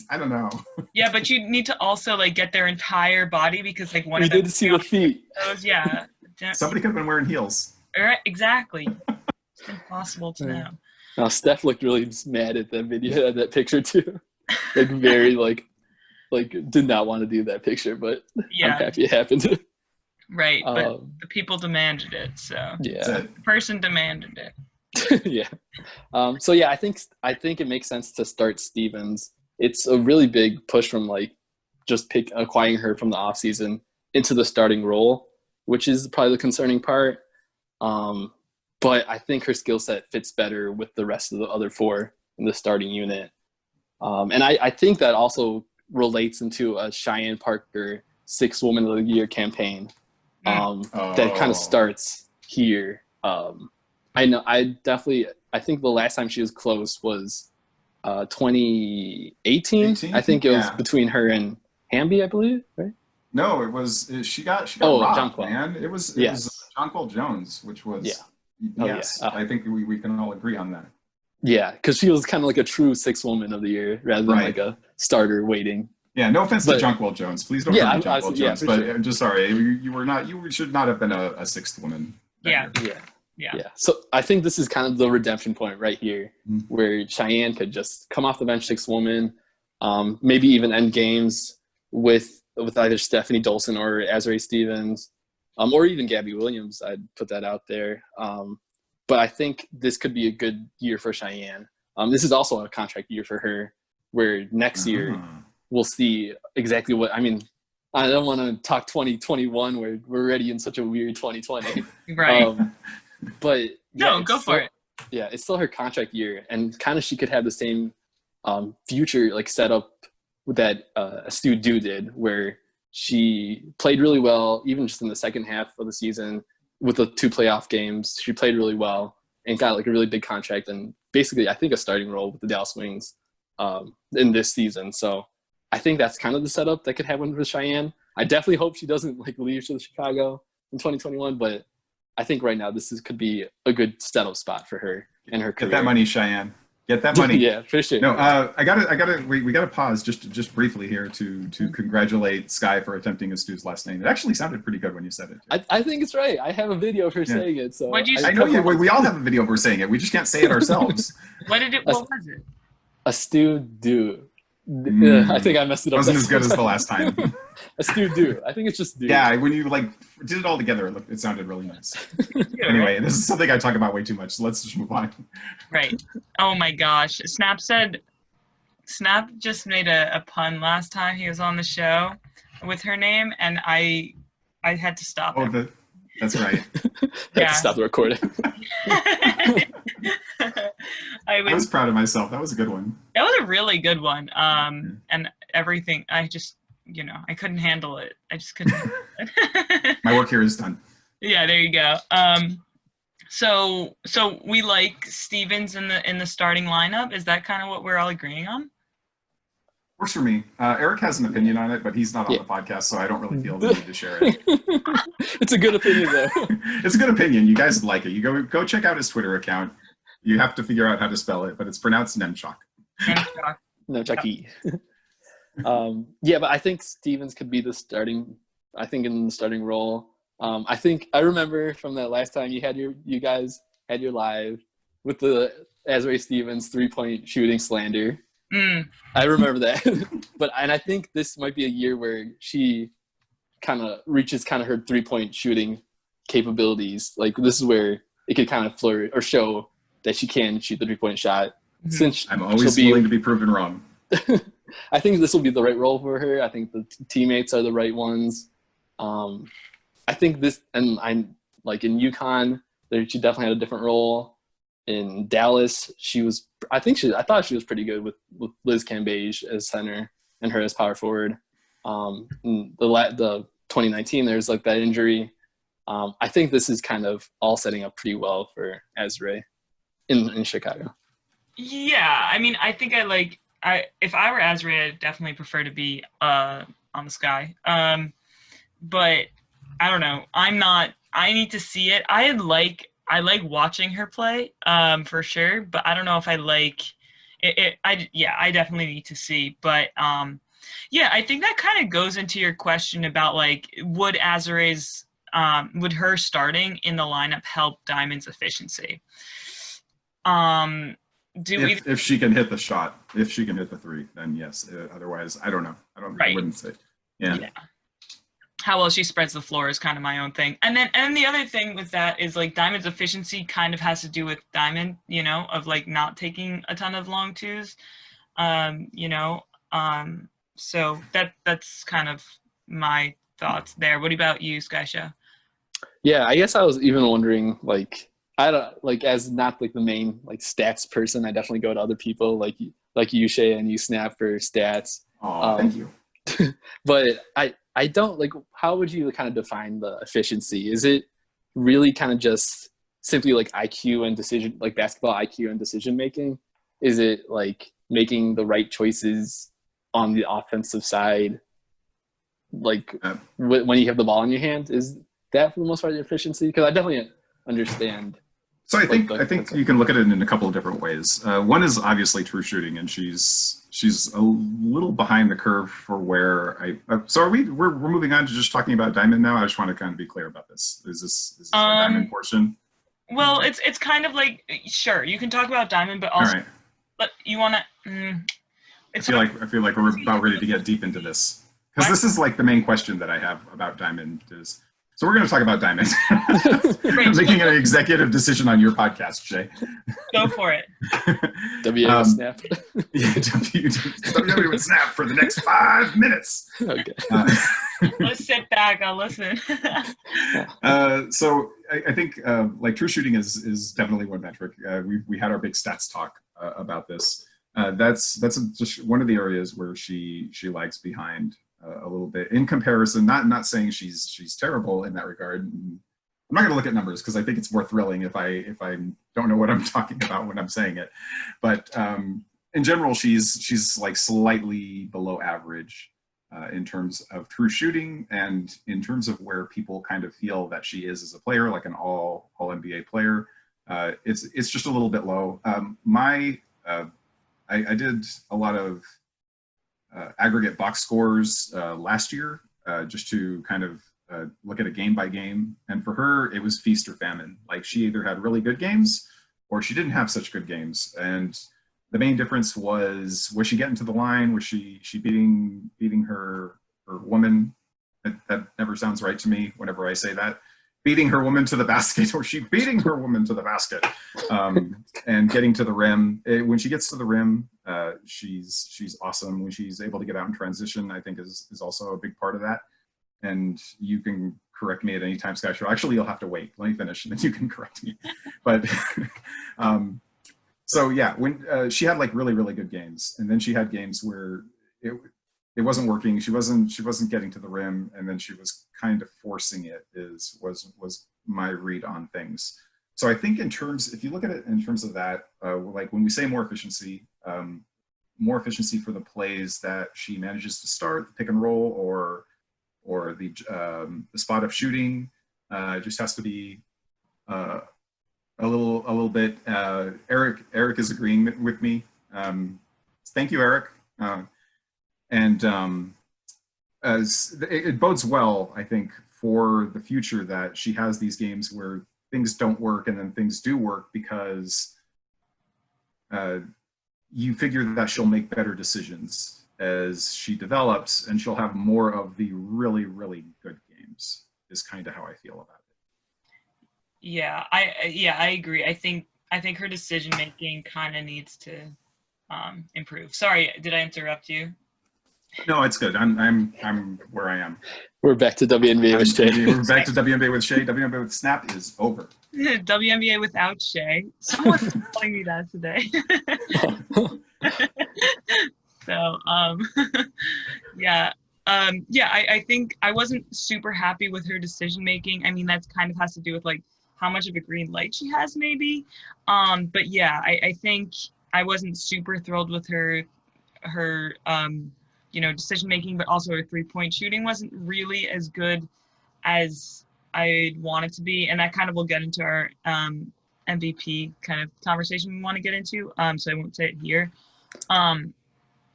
I don't know. Yeah, but you need to also like get their entire body, because like one we of them did see the feet. Those, yeah. Somebody could have been wearing heels. Right, exactly. It's impossible to know. Now Steph looked really mad at that video, that picture too. Like very like did not want to do that picture, but I'm happy it happened. Right, but the people demanded it, so yeah, the person demanded it. Yeah. So yeah, I think it makes sense to start Stevens. It's a really big push from like just acquiring her from the offseason into the starting role, which is probably the concerning part. But I think her skill set fits better with the rest of the other 4 in the starting unit. And I think that also relates into a Cheyenne Parker 6th Woman of the Year campaign that kind of starts here. I know. I think the last time she was close was 2018. I think it was between her and Hamby, I believe, right? No, it was she got robbed, Jonquil. Man. It was Jonquil Jones, which was I think we can all agree on that. Yeah, because she was kind of like a true 6th Woman of the Year rather than like a starter waiting. Yeah, no offense to Jonquil Jones. Please don't hurt Jonquil Jones. But I'm just sorry, you should not have been a 6th woman. Yeah. So I think this is kind of the redemption point right here, where Cheyenne could just come off the bench 6th woman, maybe even end games with either Stephanie Dolson or Azure Stevens, or even Gabby Williams. I'd put that out there. But I think this could be a good year for Cheyenne. This is also a contract year for her, where next year we'll see exactly what – I mean, I don't want to talk 2021 where we're already in such a weird 2020. Right. But go for it. Yeah, it's still her contract year, and kind of she could have the same future like setup that Stu Dew did, where she played really well, even just in the second half of the season with the 2 playoff games. She played really well and got like a really big contract, and basically I think a starting role with the Dallas Wings in this season. So I think that's kind of the setup that could happen with Cheyenne. I definitely hope she doesn't like leave to Chicago in 2021, but I think right now could be a good setup spot for her in her career. Get that money, Cheyenne. Get that money. Yeah, for sure. No, we gotta pause just briefly here to congratulate Sky for attempting Stu's last name. It actually sounded pretty good when you said it. I think it's right. I have a video for saying it. So What'd you I know you. We all have a video for saying it. We just can't say it ourselves. What was it? A Stu do. I think I messed it up. Wasn't as good as the last time. A Stu do. I think it's just do. Yeah, when you like did it all together, it sounded really nice. Anyway, this is something I talk about way too much, so let's just move on. Right. Oh my gosh. Snap just made a pun last time he was on the show with her name, and I had to stop him. That's right. Yeah. Stop the recording. I was proud of myself. That was a good one. That was a really good one. And everything, I just, I couldn't handle it. I just couldn't handle it. My work here is done. Yeah, there you go. So we like Stevens in the starting lineup. Is that kind of what we're all agreeing on? Works for me. Eric has an opinion on it, but he's not on the podcast, so I don't really feel the need to share it. It's a good opinion, though. It's a good opinion. You guys like it. You go check out his Twitter account. You have to figure out how to spell it, but it's pronounced Nemchok. Nemchoki. Yeah, but I think Stevens could be the starting. I think in the starting role. I remember from that last time you guys had your live with the Azrae Stevens 3-point shooting slander. I remember that. And I think this might be a year where she kind of reaches her 3-point shooting capabilities. Like this is where it could kind of flourish or show that she can shoot the 3-point shot. Since I'm always willing to be proven wrong. I think this will be the right role for her. I think the teammates are the right ones. I think this, and I'm like in UConn, she definitely had a different role. In Dallas, I thought she was pretty good with Liz Cambage as center and her as power forward. The 2019, there's like that injury. I think this is kind of all setting up pretty well for Azrae in Chicago. Yeah, I mean, I think if I were Azrae, I'd definitely prefer to be on the Sky. But I don't know. I need to see it. I like watching her play, for sure, but I don't know if I like it. I definitely need to see. But I think that kind of goes into your question about would Azrae's would her starting in the lineup help Diamond's efficiency? If she can hit the shot, if she can hit the three, then yes. Otherwise, I don't know. I wouldn't say. Yeah. How well she spreads the floor is kind of my own thing. And the other thing with that is Diamond's efficiency kind of has to do with Diamond, of not taking a ton of long twos, so that's kind of my thoughts there. What about you, SkyShow? Yeah, I guess I was even wondering, I don't as not the main stats person. I definitely go to other people like you, Shay, and you Snap for stats. Oh, thank you. But I don't how would you kind of define the efficiency? Is it really kind of just simply IQ and decision, basketball IQ and decision making? Is it making the right choices on the offensive side? When you have the ball in your hand, is that for the most part the efficiency? Because I definitely understand. So I think you can look at it in a couple of different ways. One is obviously true shooting, and she's a little behind the curve for where so we're moving on to just talking about Diamond now. I just want to kind of be clear about this. Is this a Diamond portion? Well, it's kind of sure, you can talk about Diamond, but also, but you want to. I feel like we're about ready to get deep into this, because this is the main question that I have about Diamond is. So we're going to talk about Diamond. Making an executive decision on your podcast, Jay. Go for it. Snap. Yeah, WWE would snap for the next 5 minutes. Okay. Let's sit back. I'll listen. So I think true shooting is definitely one metric. We had our big stats talk about this. That's just one of the areas where she lags behind a little bit in comparison. Not saying she's terrible in that regard. I'm not going to look at numbers because I think it's more thrilling if I don't know what I'm talking about when I'm saying it. But in general, she's slightly below average in terms of true shooting, and in terms of where people kind of feel that she is as a player, like an all NBA player. It's just a little bit low. My I did a lot of aggregate box scores last year just to kind of look at it game by game. And for her, it was feast or famine. Like she either had really good games or she didn't have such good games. And the main difference was she getting to the line? Was she beating her woman? That never sounds right to me whenever I say that. Beating her woman to the basket, or she beating her woman to the basket, and getting to the rim. When she gets to the rim, she's awesome. When she's able to get out in transition, I think is also a big part of that. And you can correct me at any time, SkyShow. Actually, you'll have to wait. Let me finish, and then you can correct me. But so yeah, when she had like really good games, and then she had games where it wasn't working. She wasn't getting to the rim, and then she was kind of forcing it. Was my read on things. So I think if you look at it in terms of that, like when we say more efficiency for the plays that she manages to start, the pick and roll, or the spot up shooting, just has to be a little bit. Eric is agreeing with me. Thank you, Eric. And as it bodes well, I think, for the future that she has these games where things don't work and then things do work, because you figure that she'll make better decisions as she develops, and she'll have more of the really good games, is kind of how I feel about it. Yeah, I agree. I think her decision making kind of needs to improve. Sorry, did I interrupt you? No, it's good. I'm where I am. We're back to WNBA with Shay. We're back to WNBA with Shay. WNBA with Snap is over. WNBA without Shay. Someone's telling me that today. So yeah. I think I wasn't super happy with her decision making. I mean, that kind of has to do with like how much of a green light she has, maybe. But yeah, I think I wasn't super thrilled with her decision making, but also her 3-point shooting wasn't really as good as I'd want it to be, and that kind of will get into our MVP kind of conversation we want to get into. So I won't say it here.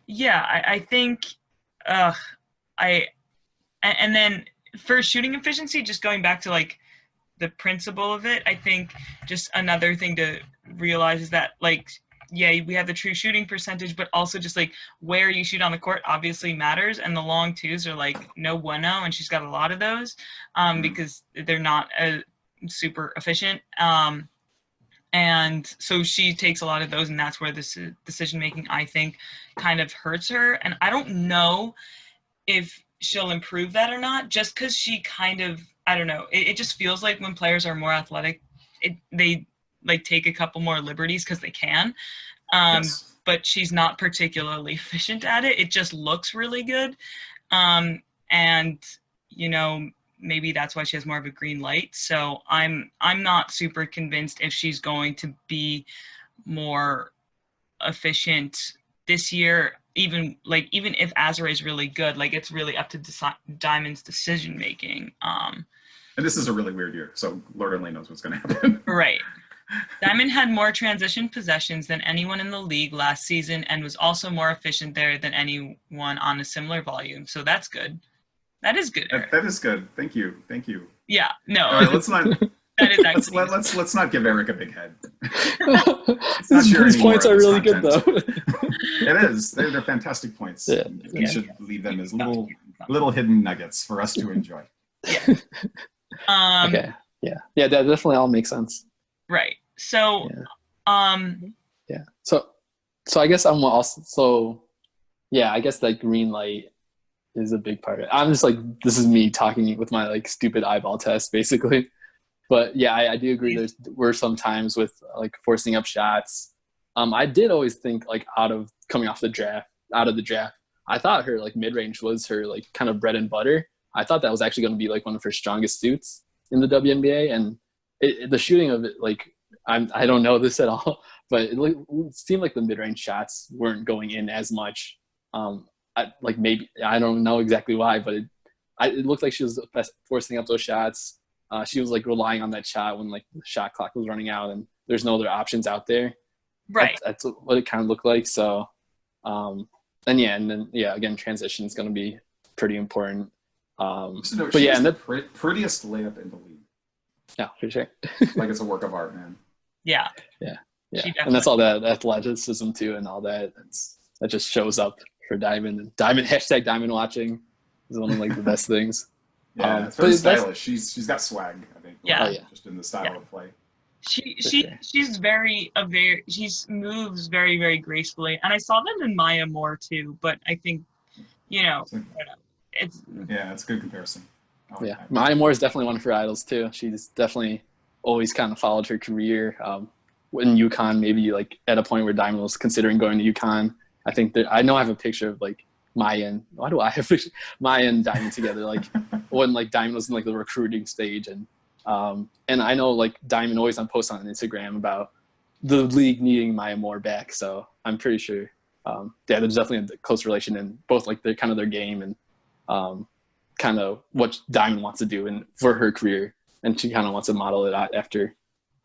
Yeah, I think and then for shooting efficiency, just going back to like the principle of it, I think just another thing to realize is that like, yeah, we have the true shooting percentage, but also just like where you shoot on the court obviously matters. And the long twos are like no bueno, and she's got a lot of those because they're not super efficient. And so she takes a lot of those, and that's where this decision making, I think, kind of hurts her. And I don't know if she'll improve that or not, just because she kind of, I don't know, it just feels like when players are more athletic, they like take a couple more liberties because they can. Yes. But she's not particularly efficient at it. It just looks really good. And, maybe that's why she has more of a green light. So I'm not super convinced if she's going to be more efficient this year, even if Azure is really good, like it's really up to Diamond's decision making. And this is a really weird year, so Lord only knows what's going to happen. Right. Diamond had more transition possessions than anyone in the league last season, and was also more efficient there than anyone on a similar volume. So that's good. That is good, Eric. That is good. Thank you. Yeah. No. All right, let's not. That is actually. Let's not give Eric a big head. These points are really good, though. It is. They're fantastic points. Yeah. We should leave them as little hidden nuggets for us to enjoy. Yeah. Okay. Yeah. That definitely all makes sense. Right. So. Yeah. So I guess I'm also I guess that green light is a big part of it. I'm just like, this is me talking with my like stupid eyeball test, basically. But yeah, I do agree. There were some times with like forcing up shots. I did always think like out of the draft, I thought her like mid-range was her like kind of bread and butter. I thought that was actually going to be like one of her strongest suits in the WNBA, and the shooting of it, like I don't know this at all, but it seemed like the mid-range shots weren't going in as much. Maybe I don't know exactly why, but it looked like she was forcing up those shots. She was like relying on that shot when like the shot clock was running out and there's no other options out there. Right. That's what it kind of looked like. So, and then again, transition is going to be pretty important. Just note, but she yeah, is and the prettiest layup in the league. Yeah, for sure. Like it's a work of art, man. Yeah. Yeah. And that's all that athleticism too, and all that. That just shows up for Diamond. And hashtag Diamond watching is one of like the best things. Yeah, it's very stylish. She's got swag, I think. Yeah. Just in the style of play. She's she moves very, very gracefully, and I saw them in Maya more too. But I think, it's it's a good comparison. Maya Moore is definitely one of her idols too. She's definitely always kind of followed her career. In UConn, maybe like at a point where Diamond was considering going to UConn. I think that I know I have a picture of like Maya and why do I have Maya and Diamond together? Like when like Diamond was in like the recruiting stage, and I know like Diamond always posts on Instagram about the league needing Maya Moore back. So I'm pretty sure, there's definitely a close relation in both like their kind of their game and kind of what Diamond wants to do for her career, and she kind of wants to model it out after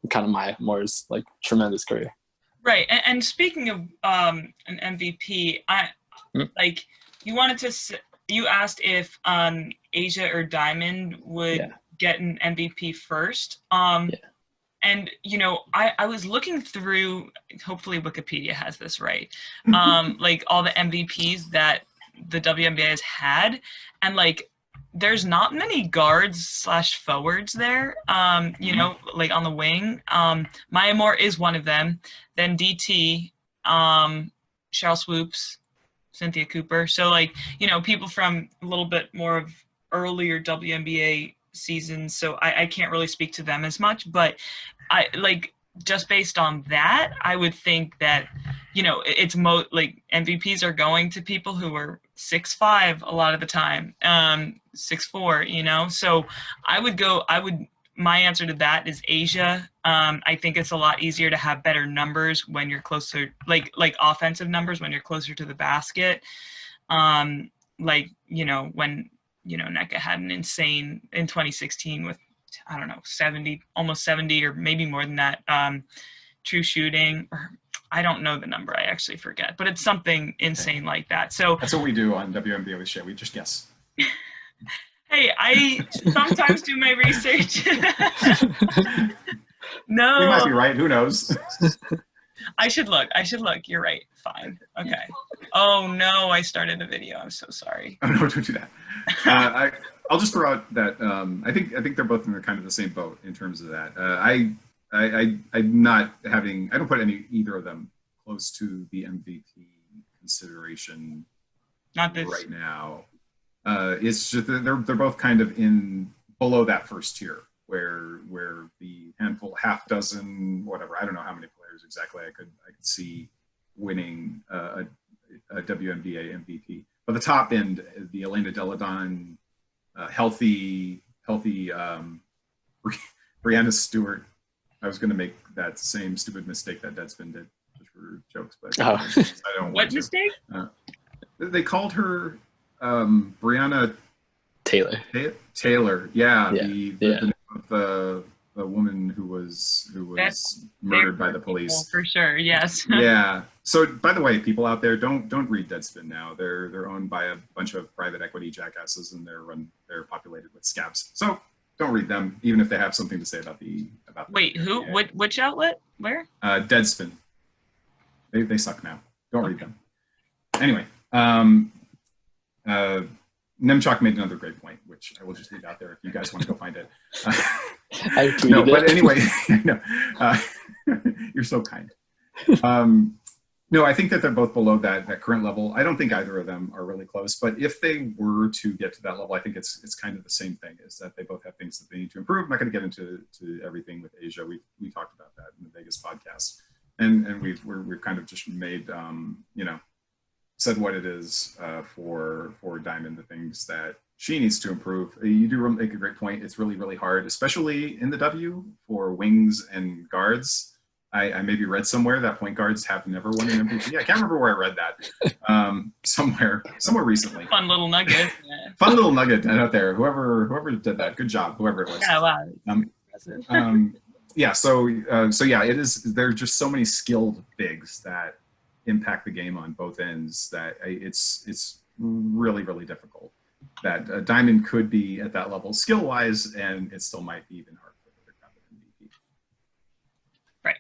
kind of Maya Moore's like tremendous career. Right. And speaking of an MVP, like you asked if Asia or Diamond would get an MVP first. And I was looking through, hopefully Wikipedia has this right, like all the MVPs that the WNBA has had, and like there's not many guards / forwards there, like on the wing. Maya Moore is one of them. Then DT, Cheryl Swoops, Cynthia Cooper. So like, people from a little bit more of earlier WNBA seasons. So I can't really speak to them as much, but I like just based on that, I would think that, it's like MVPs are going to people who are 6'5" a lot of the time, 6'4", so my answer to that is Asia. I think it's a lot easier to have better numbers when you're closer, like offensive numbers when you're closer to the basket. When, NECA had an insane in 2016 with, I don't know, 70, almost 70 or maybe more than that, true shooting, or I don't know the number, I actually forget, but it's something insane like that. So that's what we do on WNBA with Shay. We just guess. Hey, I sometimes do my research. No. We might be right. Who knows? I should look. You're right. Fine. Okay. Oh no, I started a video. I'm so sorry. Oh no, don't do that. I'll just throw out that I think they're both in kind of the same boat in terms of that. I'm not having. I don't put either of them close to the MVP consideration. Not this right now. It's just they're both kind of in below that first tier where the half dozen, whatever, I don't know how many players exactly I could see winning a WNBA MVP. But the top end, the Elena Deladon, healthy Brianna Stewart. I was going to make that same stupid mistake that Deadspin did just for jokes, but I don't want what to. Mistake? They called her Breonna Taylor. Taylor, yeah. The woman who was murdered by the police. For sure, yes. Yeah. So, by the way, people out there, don't read Deadspin now. They're owned by a bunch of private equity jackasses, and they're populated with scabs. So don't read them, even if they have something to say about the. Wait, who? Which outlet? Where? Deadspin. They suck now. Don't read them. Anyway. Nemchok made another great point, which I will just leave out there if you guys want to go find it. No, but anyway, you're so kind. No, I think that they're both below that current level. I don't think either of them are really close, but if they were to get to that level, I think it's kind of the same thing, is that they both have things that they need to improve. I'm not going to get into everything with Asia. We talked about that in the Vegas podcast, and we've kind of just made said what it is for Diamond, the things that she needs to improve. You do make a great point. It's really, really hard, especially in the W, for wings and guards. I maybe read somewhere that point guards have never won an MVP. I can't remember where I read that. Somewhere recently. Fun little nugget. Fun little nugget out there. Whoever did that, good job. Whoever it was. Yeah, wow. Yeah, so yeah, it is. There are just so many skilled bigs that impact the game on both ends that it's really really difficult. That Diamond could be at that level skill wise, and it still might be even hard for her to grab an MVP. Right.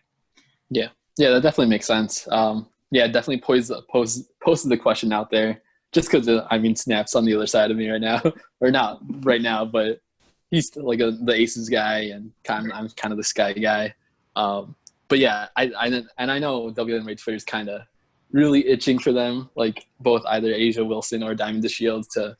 Yeah, that definitely makes sense. Yeah, definitely posted the question out there just because I mean, Snap's on the other side of me right now, or not right now, but he's like the Aces guy, and I'm kind of the Sky guy. But yeah, I know WNBA Twitter is kind of really itching for them, like both either Asia Wilson or Diamond DeShields to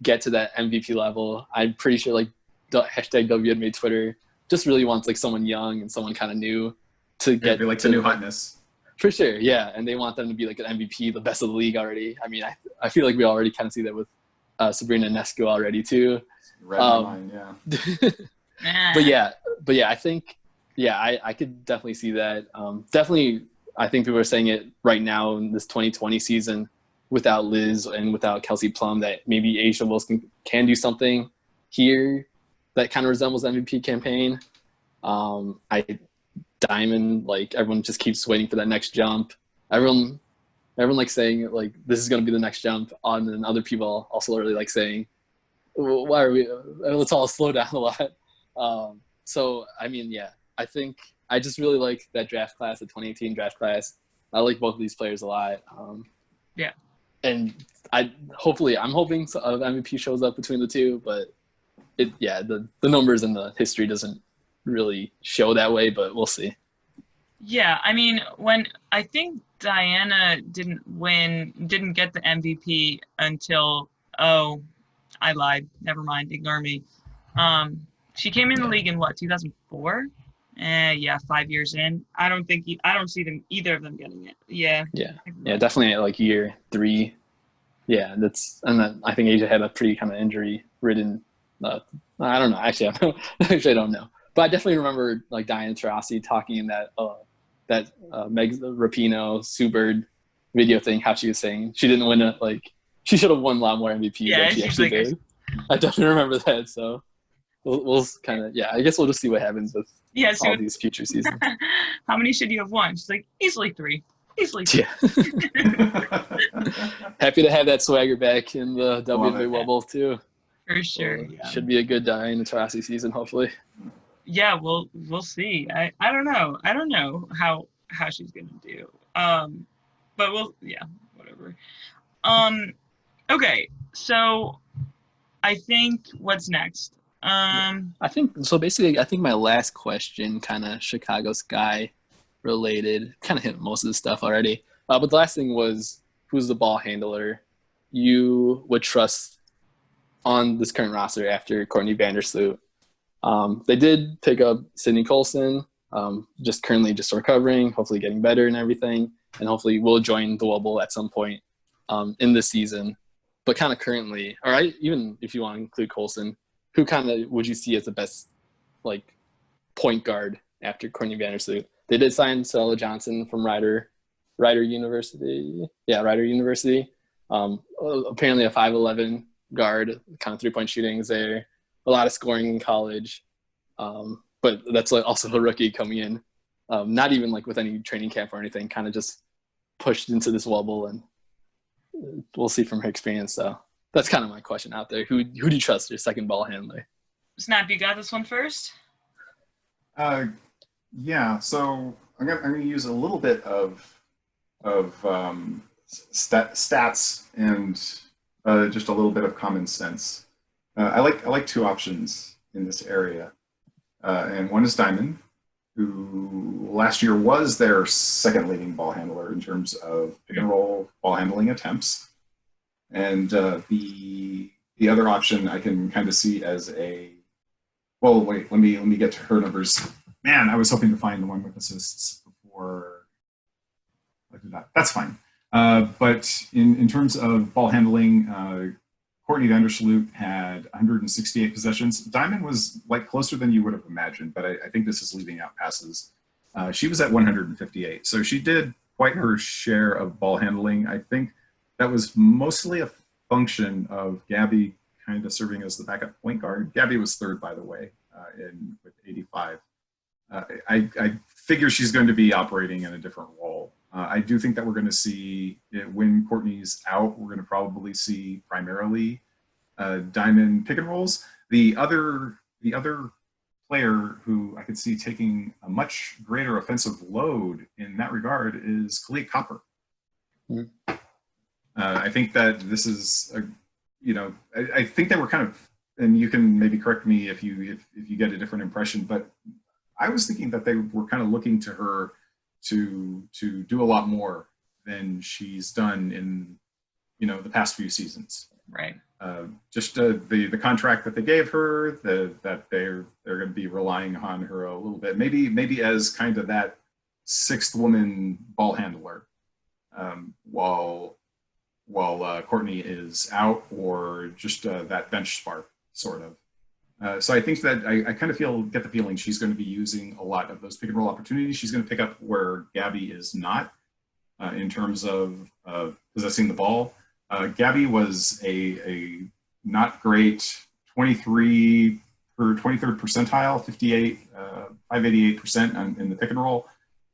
get to that MVP level. I'm pretty sure like hashtag WNBA Twitter just really wants like someone young and someone kind of new to get They like to the new hotness. for sure. Yeah, and they want them to be like an MVP, the best of the league already. I mean, I feel like we already kind of see that with Sabrina Nesco already too. Read my mind, yeah. but yeah, I think I could definitely see that. Definitely, I think people are saying it right now in this 2020 season without Liz and without Kelsey Plum that maybe Asia Wilson can do something here that kind of resembles MVP campaign. I Diamond, like everyone just keeps waiting for that next jump. Everyone like saying like this is going to be the next jump on, and other people also really like saying, well, why are we? Let's all slow down a lot. So I mean, yeah, I think I just really like that draft class, the 2018 draft class. I like both of these players a lot. Yeah, and I'm hoping MVP shows up between the two, but the numbers and the history doesn't really show that way, but we'll see. Yeah, I mean, when I think Diana didn't get the MVP until, oh, I lied. Never mind. Ignore me. She came in the league in what, 2004? Yeah, 5 years in. I don't see either of them getting it. Yeah. Yeah, definitely at like year 3. Yeah, and then I think Asia had a pretty kind of injury-ridden. I don't know. Actually, I don't know. But I definitely remember like Diana Taurasi talking in that Meg Rapinoe Sue Bird video thing, how she was saying she didn't win it. Like she should have won a lot more MVPs than she actually did. I definitely remember that. So we'll kind of I guess we'll just see what happens with all these future seasons. How many should you have won? She's like easily 3. Easily 3. Yeah. Happy to have that swagger back in the WNBA Wubble too. For sure. Should be a good Diana Taurasi season, hopefully. Yeah, we'll see. I don't know. I don't know how she's gonna do. But whatever. Okay, so I think what's next? I think so. Basically, I think my last question, kind of Chicago Sky related, kind of hit most of the stuff already. But the last thing was, who's the ball handler you would trust on this current roster after Courtney Vandersloot? They did pick up Sydney Colson, just currently just recovering, hopefully getting better and everything, and hopefully will join the Wubble at some point in this season. But kind of currently, or even if you want to include Colson, who kind of would you see as the best like point guard after Courtney Vandersloot? They did sign Stella Johnson from Rider University. Yeah, Rider University. Apparently a 5'11" guard, kind of 3-point shooting is there. A lot of scoring in college, but that's like also a rookie coming in, not even like with any training camp or anything, kind of just pushed into this Wubble, and we'll see from her experience. So that's kind of my question out there. Who do you trust your second ball handler? Snap, you got this one first? Yeah. So I'm gonna use a little bit of stats and just a little bit of common sense. I like 2 options in this area, and one is Diamond, who last year was their second leading ball handler in terms of pick and roll ball handling attempts, and the other option I can kind of see as a let me get to her numbers. Man, I was hoping to find the one with assists before I did that. That's fine. But in terms of ball handling, Courtney Vandersloot had 168 possessions. Diamond was like closer than you would have imagined, but I think this is leaving out passes. She was at 158. So she did quite her share of ball handling. I think that was mostly a function of Gabby kind of serving as the backup point guard. Gabby was third, by the way, with 85. I figure she's going to be operating in a different role. I do think that we're going to see it, when Courtney's out, we're going to probably see primarily Diamond pick and rolls. The other player who I could see taking a much greater offensive load in that regard is Kalia Copper. Mm-hmm. I think that this is, I think that we're kind of, and you can maybe correct me if you get a different impression, but I was thinking that they were kind of looking to her to do a lot more than she's done in, the past few seasons. Right. Just the contract that they gave her, that they're going to be relying on her a little bit, maybe as kind of that sixth woman ball handler, while Courtney is out, or just that bench spark sort of. So I think that I kind of get the feeling she's going to be using a lot of those pick and roll opportunities. She's going to pick up where Gabby is not, in terms of possessing the ball. Gabby was a not great 23 per 23rd percentile, 588% in the pick and roll.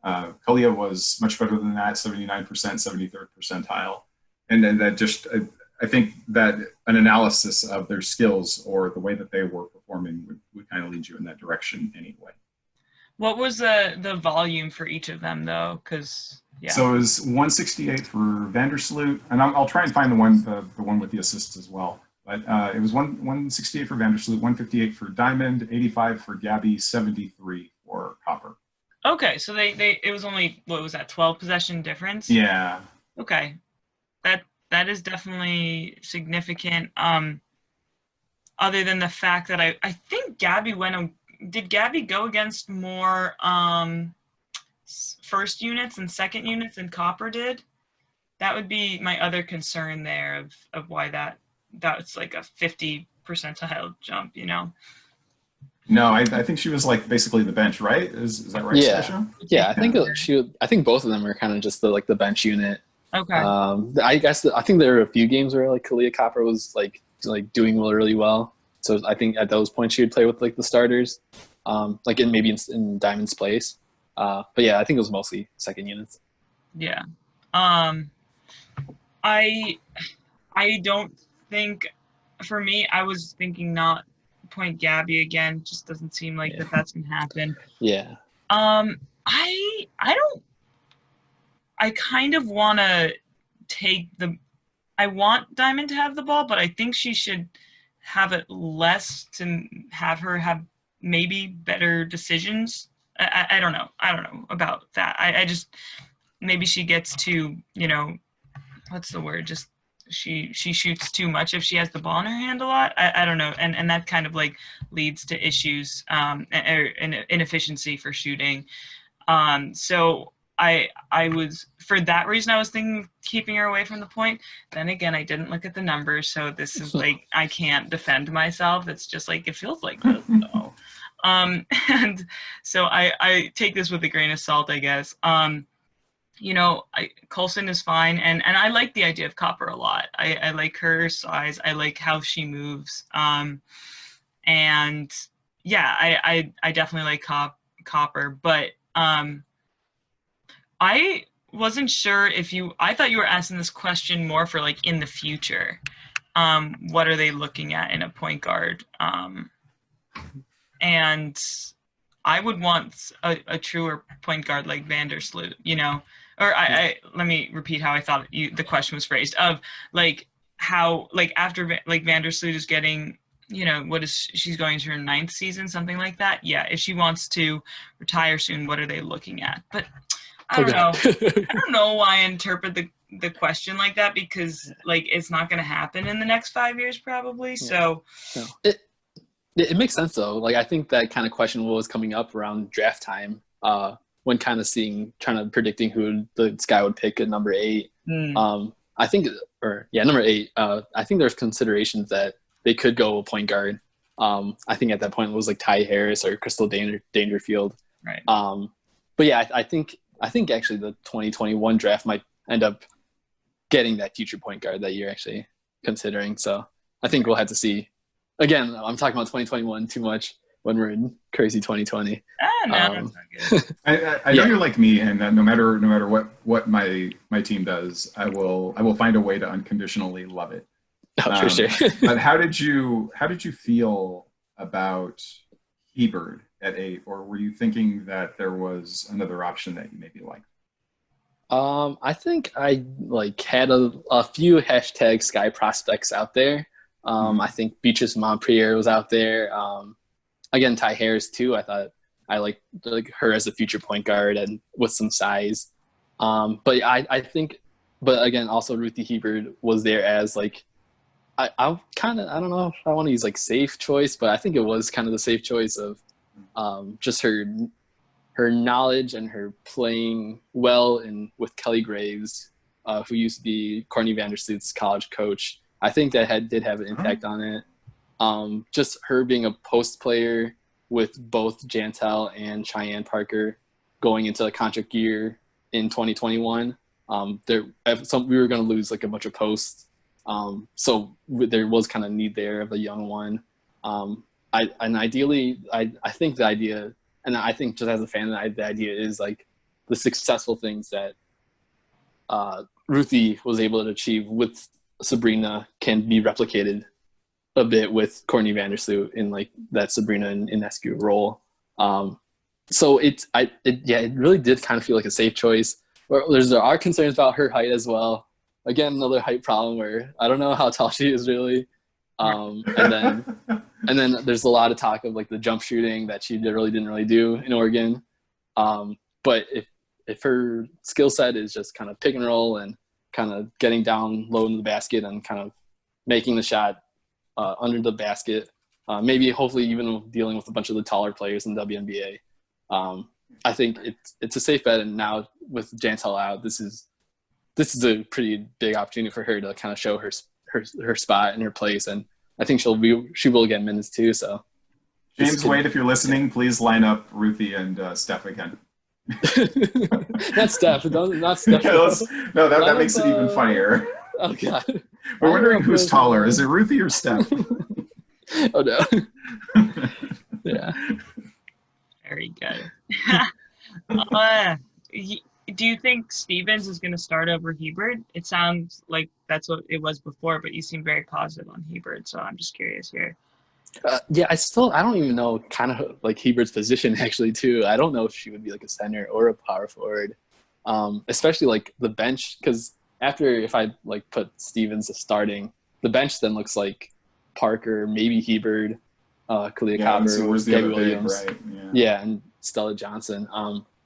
Kalia was much better than that, 79%, 73rd percentile. And then that just, I think that an analysis of their skills or the way that they were performing would kind of lead you in that direction anyway. What was the volume for each of them, though? Because so it was 168 for Vandersloot, and I'll try and find the one with the assists as well. But it was 168 for Vandersloot, 158 for Diamond, 85 for Gabby, 73 for Copper. Okay, so it was only, what was that, 12 possession difference? Yeah. Okay, that is definitely significant. Other than the fact that I think Gabby did Gabby go against more first units and second units than Copper did? That would be my other concern there of why that's like a 50 percentile jump, No, I think she was like basically the bench, right? Is that right? Yeah, Sasha? yeah. I think I think both of them are kind of just the bench unit. Okay. I guess I think there were a few games where like Kalia Copper was like doing really well. So I think at those points she would play with like the starters, like in Diamond's place. But yeah, I think it was mostly second units. Yeah. I don't think, for me, I was thinking not point Gabby again. Just doesn't seem like that's gonna happen. Yeah. I kind of want to I want Diamond to have the ball, but I think she should have it less to have her have maybe better decisions. I don't know. I don't know about that. I just, maybe she gets too, what's the word? Just she shoots too much if she has the ball in her hand a lot. I don't know. And that kind of like leads to issues or inefficiency for shooting. So I was, for that reason, I was thinking keeping her away from the point. Then again, I didn't look at the numbers, so this is like, I can't defend myself. It's just like, it feels like this though. And so I take this with a grain of salt, I guess. Coulson is fine, and I like the idea of Copper a lot. I like her size. I like how she moves. And yeah, I definitely like Copper, but I wasn't sure I thought you were asking this question more for like in the future. What are they looking at in a point guard? And I would want a truer point guard like Vandersloot, or let me repeat how I thought the question was phrased, of like how, like after like Vandersloot is getting, she's going to her 9th season, something like that. Yeah. If she wants to retire soon, what are they looking at? But I don't know. I don't know why I interpret the question like that, because like it's not going to happen in the next 5 years probably. So it makes sense though. Like I think that kind of question was coming up around draft time, when kind of predicting who the Sky would pick at number 8. I think, number 8. I think there's considerations that they could go a point guard. I think at that point it was like Ty Harris or Crystal Dangerfield. Right. But yeah, I think actually the 2021 draft might end up getting that future point guard that you're actually considering. So I think we'll have to see. Again, I'm talking about 2021 too much. when we're in crazy 2020. No, that's not good. I know you're like me, and that no matter what my team does, I will find a way to unconditionally love it. For sure. But how did you feel about Hebert at 8, or were you thinking that there was another option that you maybe liked? I think I had a few hashtag Sky prospects out there. I think Beatrice Montpierre was out there. Again, Ty Harris too. I thought I liked her as a future point guard and with some size. But I think, but again, also Ruthie Hebert was there as I don't know if I want to use safe choice, but I think it was kind of the safe choice of just her knowledge and her playing well with Kelly Graves, who used to be Courtney Vandersloot's college coach. I think that did have an impact on it. Just her being a post player with both Jantel and Cheyenne Parker going into the contract year in 2021. We were going to lose a bunch of posts. So there was kind of need there of a young one. Ideally, I think the idea, and I think just as a fan, the idea is the successful things that Ruthie was able to achieve with Sabrina can be replicated a bit with Courtney Vandersloot in that Sabrina and Inescu role. So it really did kind of feel like a safe choice. There are concerns about her height as well. Again, another height problem where I don't know how tall she is really. And then there's a lot of talk of the jump shooting that she didn't really do in Oregon. But if her skill set is just kind of pick and roll and kind of getting down low in the basket and kind of making the shot under the basket, maybe hopefully even dealing with a bunch of the taller players in WNBA. I think it's a safe bet. And now with Jantel out, this is a pretty big opportunity for her to kind of show her spot and her place. And I think she will get minutes too. So James Wade, if you're listening, please line up Ruthie and Steph again. Not Steph. Not Steph. No, that makes it even funnier. Oh God. We're wondering who's taller. Is it Ruthie or Steph? Oh no. Yeah. Very good. Do you think Stevens is going to start over Hebert? It sounds like that's what it was before, but you seem very positive on Hebert, so I'm just curious here. Yeah, I don't even know kind of Hebert's position actually too. I don't know if she would be a center or a power forward, especially the bench, because after if I put Stevens as starting, the bench then looks like Parker, maybe Hebert, Kalia Copper, Debbie Williams, right? Yeah, and Stella Johnson.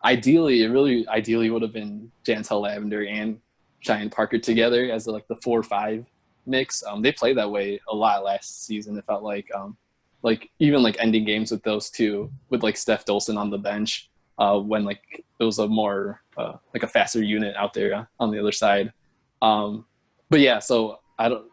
Ideally, it really would have been Jantel Lavender and Cheyenne Parker together as the 4-5 mix. They played that way a lot last season. It felt even ending games with those two, with Steph Dolson on the bench, when it was a more a faster unit out there on the other side. But yeah, so I don't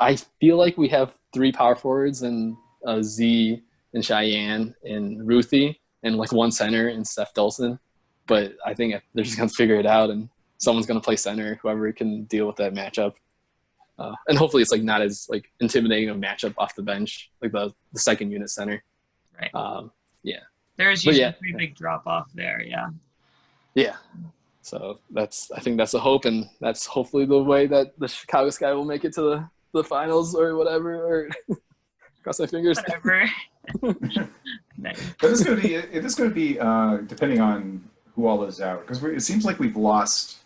I feel like we have 3 power forwards and Z and Cheyenne and Ruthie, and one center in Steph Dolson. But I think they're just going to figure it out, and someone's going to play center, whoever can deal with that matchup. And hopefully it's not as intimidating a matchup off the bench, the second unit center. Right. Yeah. There is usually a pretty big drop off there. Yeah. Yeah. So I think that's a hope, and that's hopefully the way that the Chicago Sky will make it to the finals or whatever, or cross my fingers. Whatever. Nice. But it is going to be depending on who all is out, because it seems like we've lost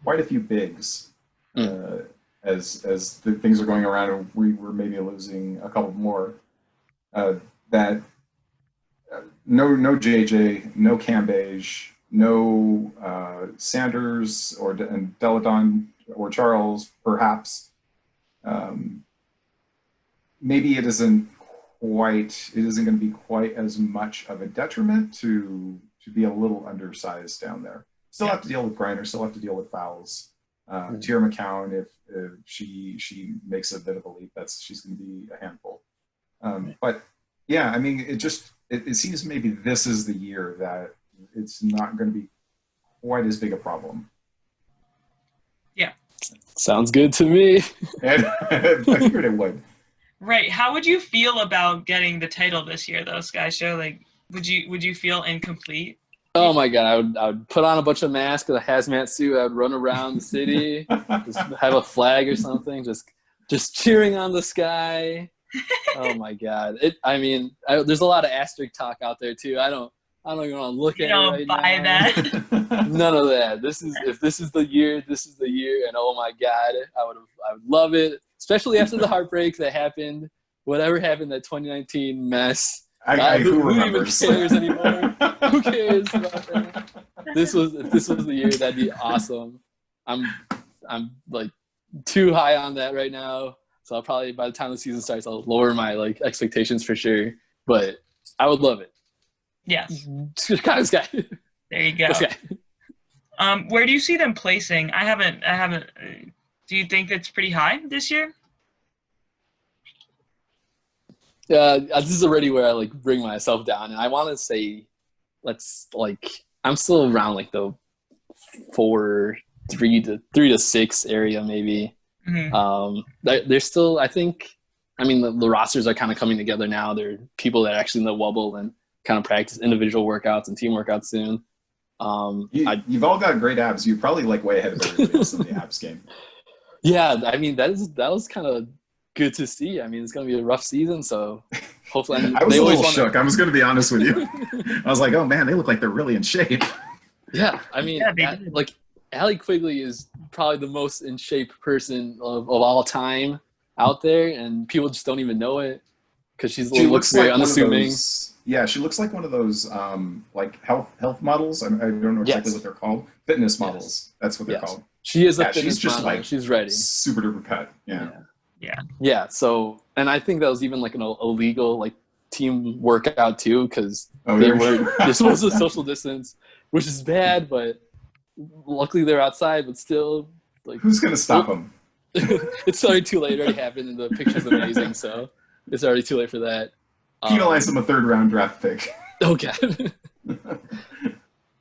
quite a few bigs as the things are going around, and we were maybe losing a couple more. No JJ, no Cambage, no Sanders and Deladon or Charles, perhaps. Maybe it isn't going to be quite as much of a detriment to be a little undersized down there. Still have to deal with Griner, still have to deal with fouls. Tierra McCown, if she makes a bit of a leap, she's going to be a handful. But yeah, I mean, it seems maybe this is the year that it's not going to be quite as big a problem. Yeah. Sounds good to me. And I figured it would. Right. How would you feel about getting the title this year, though, Sky Show? Like, would you feel incomplete? Oh my god, I would put on a bunch of masks and a hazmat suit. I would run around the city, just have a flag or something, just cheering on the sky. Oh my god! There's a lot of asterisk talk out there too. I don't even want to look You at it don't right buy now. that. None of that. If this is the year, this is the year. And oh my god, I would love it, especially after the heartbreak that happened. Whatever happened, that 2019 mess. Who even cares anymore? Who cares about that? If this was the year, that'd be awesome. I'm like too high on that right now. So I'll probably, by the time the season starts, I'll lower my like expectations for sure. But I would love it. Yes. Chicago Sky. There you go. Where do you see them placing? I haven't. Do you think it's pretty high this year? This is already where I like bring myself down, and I want to say, I'm still around like the 3 to 6 area maybe. Mm-hmm. They're still, I think, the rosters are kind of coming together now. There are people that actually know Wubble and kind of practice individual workouts and team workouts soon. You've all got great abs. You're probably like way ahead of everybody else in the abs game. Yeah, that was kind of good to see. It's going to be a rough season, so hopefully. I was a little shook. I was going to be honest with you. I was like, oh man, they look like they're really in shape. Yeah, Allie Quigley is probably the most in shape person of all time out there, and people just don't even know it because she looks very unassuming. Yeah, she looks like one of those like health models. I don't know exactly what they're called. Fitness models. Yes. That's what they're called. She is a fitness model. Like she's ready. Super duper cut. Yeah. So, and I think that was even like an illegal like team workout too, because this was a social distance, which is bad, but luckily they're outside. But still, like, who's gonna stop them? It's already too late. It already happened, and the picture's amazing. So it's already too late for that. Penalize them a 3rd round draft pick. Okay.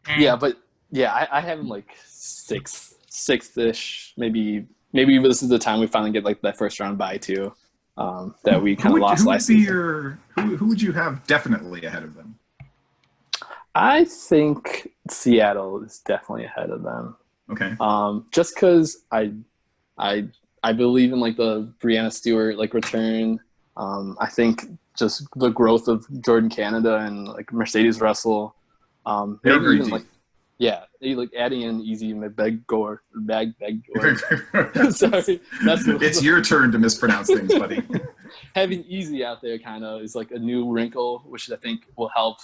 I have him like 6th-ish, maybe this is the time we finally get like that 1st round bye too. That we kind of lost last season. Who would you have definitely ahead of them? I think Seattle is definitely ahead of them. Okay. Just because I believe in like the Brianna Stewart like return. I think just the growth of Jordan Canada and like Mercedes Russell. They're even like adding in Easy Magbegor. Sorry, it's your turn to mispronounce things, buddy. Having Easy out there kind of is like a new wrinkle, which I think will help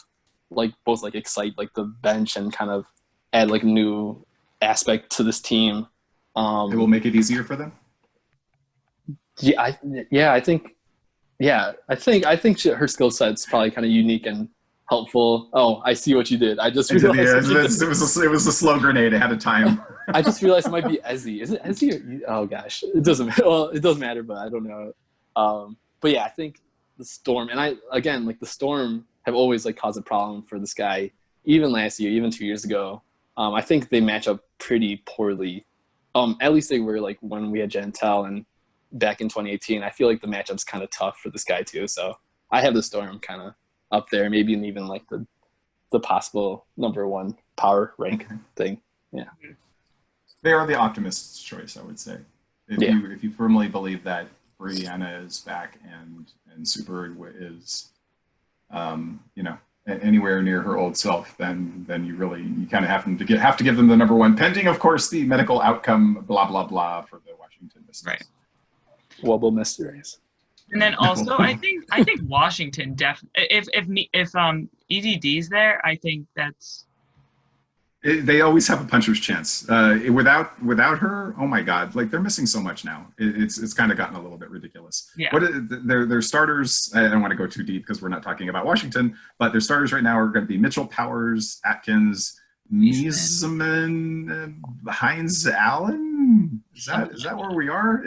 like both like excite like the bench and kind of add like a new aspect to this team. It will make it easier for them. I think her skill set's probably kind of unique and helpful. Oh, I see what you did. I just realized it was a slow grenade ahead of time. I just realized it might be Ezzy. Is it Ezzy? Oh gosh, it doesn't matter, but I don't know. But yeah, I think the Storm, and the Storm have always like caused a problem for this guy. Even last year, even 2 years ago, I think they match up pretty poorly. At least they were like when we had Jantel and back in 2018. I feel like the matchup's kind of tough for this guy too. So I have the Storm kind of up there, maybe even like the possible #1 power rank thing. Yeah, they are the optimist's choice, I would say. If you firmly believe that Brianna is back and Super is, anywhere near her old self, then you kind of have to give them the #1, pending, of course, the medical outcome, blah blah blah, for the Washington Mysteries. Right. Wubble Mysteries. And then also, I think Washington definitely. If EDD's there, I think that's. They always have a puncher's chance. Without her, oh my God! Like they're missing so much now. It's kind of gotten a little bit ridiculous. Yeah. Their starters? I don't want to go too deep because we're not talking about Washington. But their starters right now are going to be Mitchell, Powers, Atkins, Niesman, Hines, Allen. Is that where we are?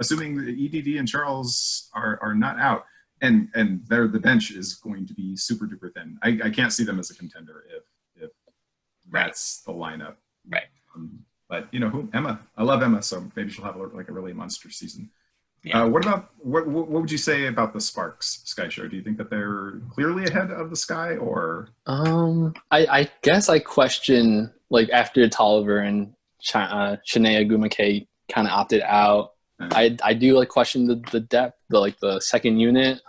Assuming the EDD and Charles are not out, and the bench is going to be super duper thin. I can't see them as a contender if that's the lineup. Right. But who? Emma. I love Emma, so maybe she'll have a really monster season. Yeah. what would you say about the Sparks Sky Show? Do you think that they're clearly ahead of the Sky, or I guess I question, like, after Tolliver and Shania Gumake kind of opted out. I do like question the depth, the second unit.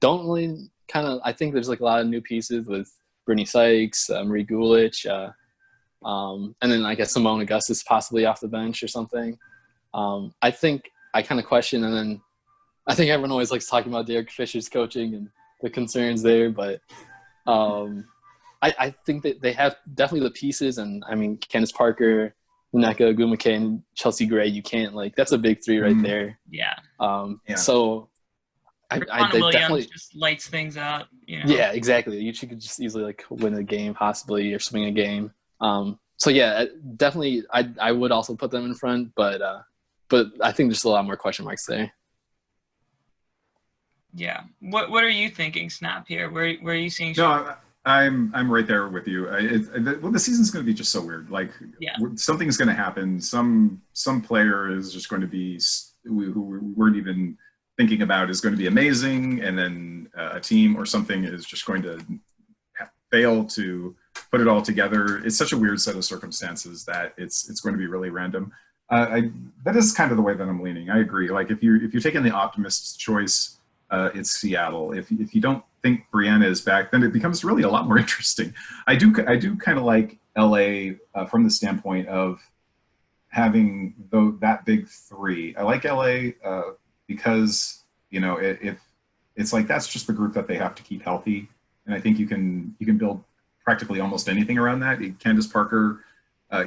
Don't really I think there's like a lot of new pieces with Brittany Sykes, Marie Gulich, and then I guess Simone Augustus possibly off the bench or something. I think I kind of question, and then I think everyone always likes talking about Derek Fisher's coaching and the concerns there, but I think that they have definitely the pieces, and I mean Candace Parker, Nneka Ogwumike, and Chelsea Gray. You can't that's a big three right there. Yeah. So I Williams definitely just lights things up. Yeah, exactly. She could just easily win a game possibly, or swing a game. So yeah, definitely I would also put them in front, but I think there's a lot more question marks there. Yeah. What are you thinking, Snap, here? Where are you seeing? No, I'm right there with you. The season's going to be just so weird. Like, something's going to happen. Some player is just going to be who we weren't even thinking about is going to be amazing, and then a team or something is just going to fail to put it all together. It's such a weird set of circumstances that it's going to be really random. That is kind of the way that I'm leaning. I agree. Like, if you're taking the optimist's choice, it's Seattle. If you don't think Brianna is back, then it becomes really a lot more interesting. I do kind of like LA from the standpoint of having that big three. I like LA because if it's like that's just the group that they have to keep healthy, and I think you can build practically almost anything around that. Candace Parker,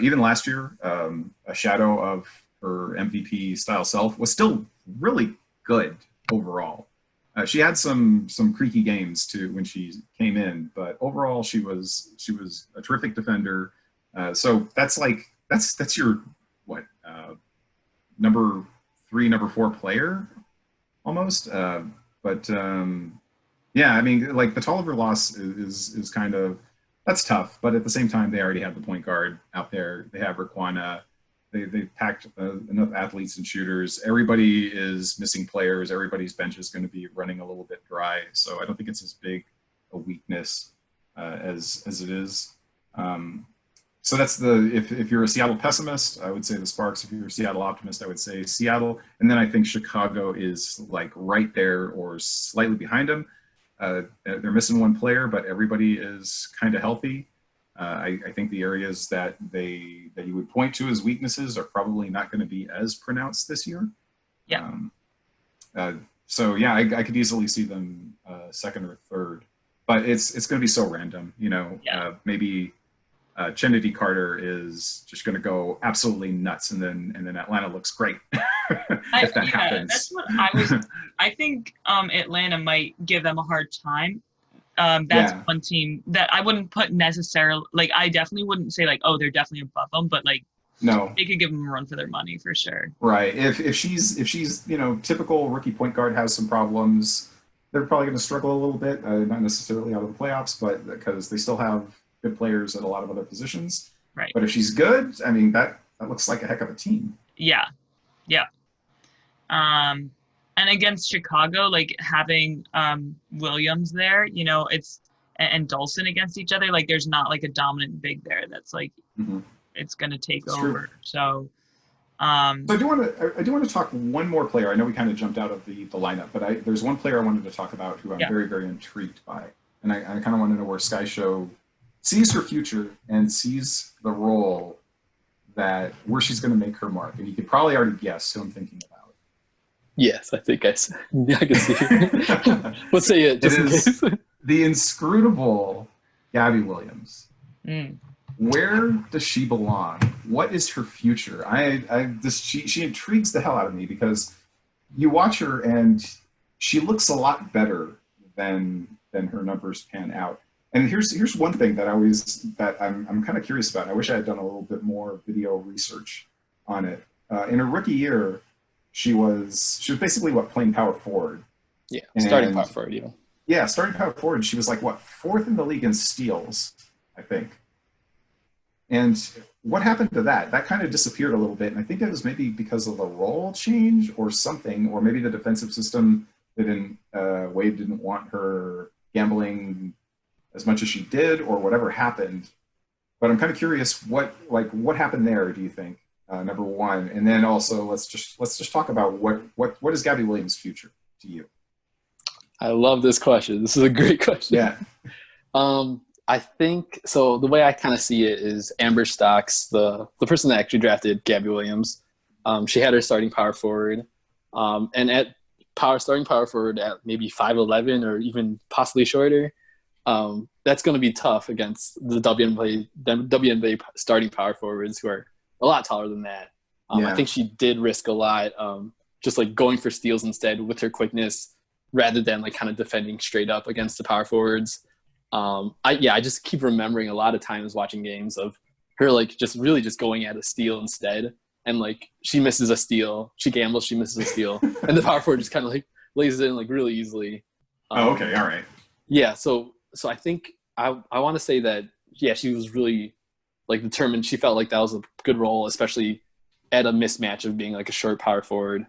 even last year, a shadow of her MVP style self, was still really good overall. She had some creaky games too when she came in, but overall she was a terrific defender. So that's your number 3, number 4 player almost. Yeah, I mean, like, the Tolliver loss is kind of, that's tough, but at the same time they already have the point guard out there. They have Raquana. They packed enough athletes and shooters. Everybody is missing players. Everybody's bench is going to be running a little bit dry. So I don't think it's as big a weakness as it is. So that's if you're a Seattle pessimist, I would say the Sparks. If you're a Seattle optimist, I would say Seattle. And then I think Chicago is like right there or slightly behind them. They're missing one player, but everybody is kind of healthy. I think the areas that you would point to as weaknesses are probably not going to be as pronounced this year. Yeah. So yeah, I could easily see them second or third, but it's going to be so random. Maybe Kennedy Carter is just going to go absolutely nuts, and then Atlanta looks great. If that happens. That's what I think Atlanta might give them a hard time. One team that I wouldn't put necessarily, like, I definitely wouldn't say like, oh, they're definitely above them, but like, no, they could give them a run for their money for sure. Right. If she's typical rookie point guard, has some problems, they're probably going to struggle a little bit, not necessarily out of the playoffs, but because they still have good players at a lot of other positions. Right. But if she's good, I mean, that looks like a heck of a team. Yeah. And against Chicago, like, having Williams there, it's and Dawson against each other, like, there's not like a dominant big there that's like it's going to take over. True. So I do want to talk one more player. I know we kind of jumped out of the lineup, but there's one player I wanted to talk about who I'm very, very intrigued by, and I kind of want to know where SkyShow sees her future and sees the role where she's going to make her mark. And you could probably already guess who I'm thinking about. Yes, I think I can see it. Let's say it, just in case. The inscrutable Gabby Williams. Where does she belong? What is her future? She intrigues the hell out of me, because you watch her and she looks a lot better than her numbers pan out. And here's one thing that I'm kind of curious about. I wish I had done a little bit more video research on it. In her rookie year, she was basically playing power forward. Yeah, starting power forward, even. Yeah, starting power forward. She was like 4th in the league in steals, I think. And what happened to that? That kind of disappeared a little bit. And I think it was maybe because of the role change or something, or maybe the defensive system didn't, Wade didn't want her gambling as much as she did, or whatever happened. But I'm kind of curious what happened there, do you think? Number one. And then also let's just talk about what is Gabby Williams' future to you? I love this question. This is a great question. Yeah. I think so. The way I kind of see it is Amber Stocks, the person that actually drafted Gabby Williams. She had her starting power forward, and at starting power forward at maybe 5'11" or even possibly shorter. That's going to be tough against the WNBA starting power forwards who are a lot taller than that. Yeah. I think she did risk a lot, just like going for steals instead with her quickness, rather than like kind of defending straight up against the power forwards. I just keep remembering a lot of times watching games of her like just really just going at a steal instead, and like she misses a steal, she gambles, she misses a steal, and the power forward just kind of like lays it in like really easily. Oh, okay, all right. Yeah, so I think I want to say that she was really like determined. She felt like that was a good role, especially at a mismatch of being like a short power forward.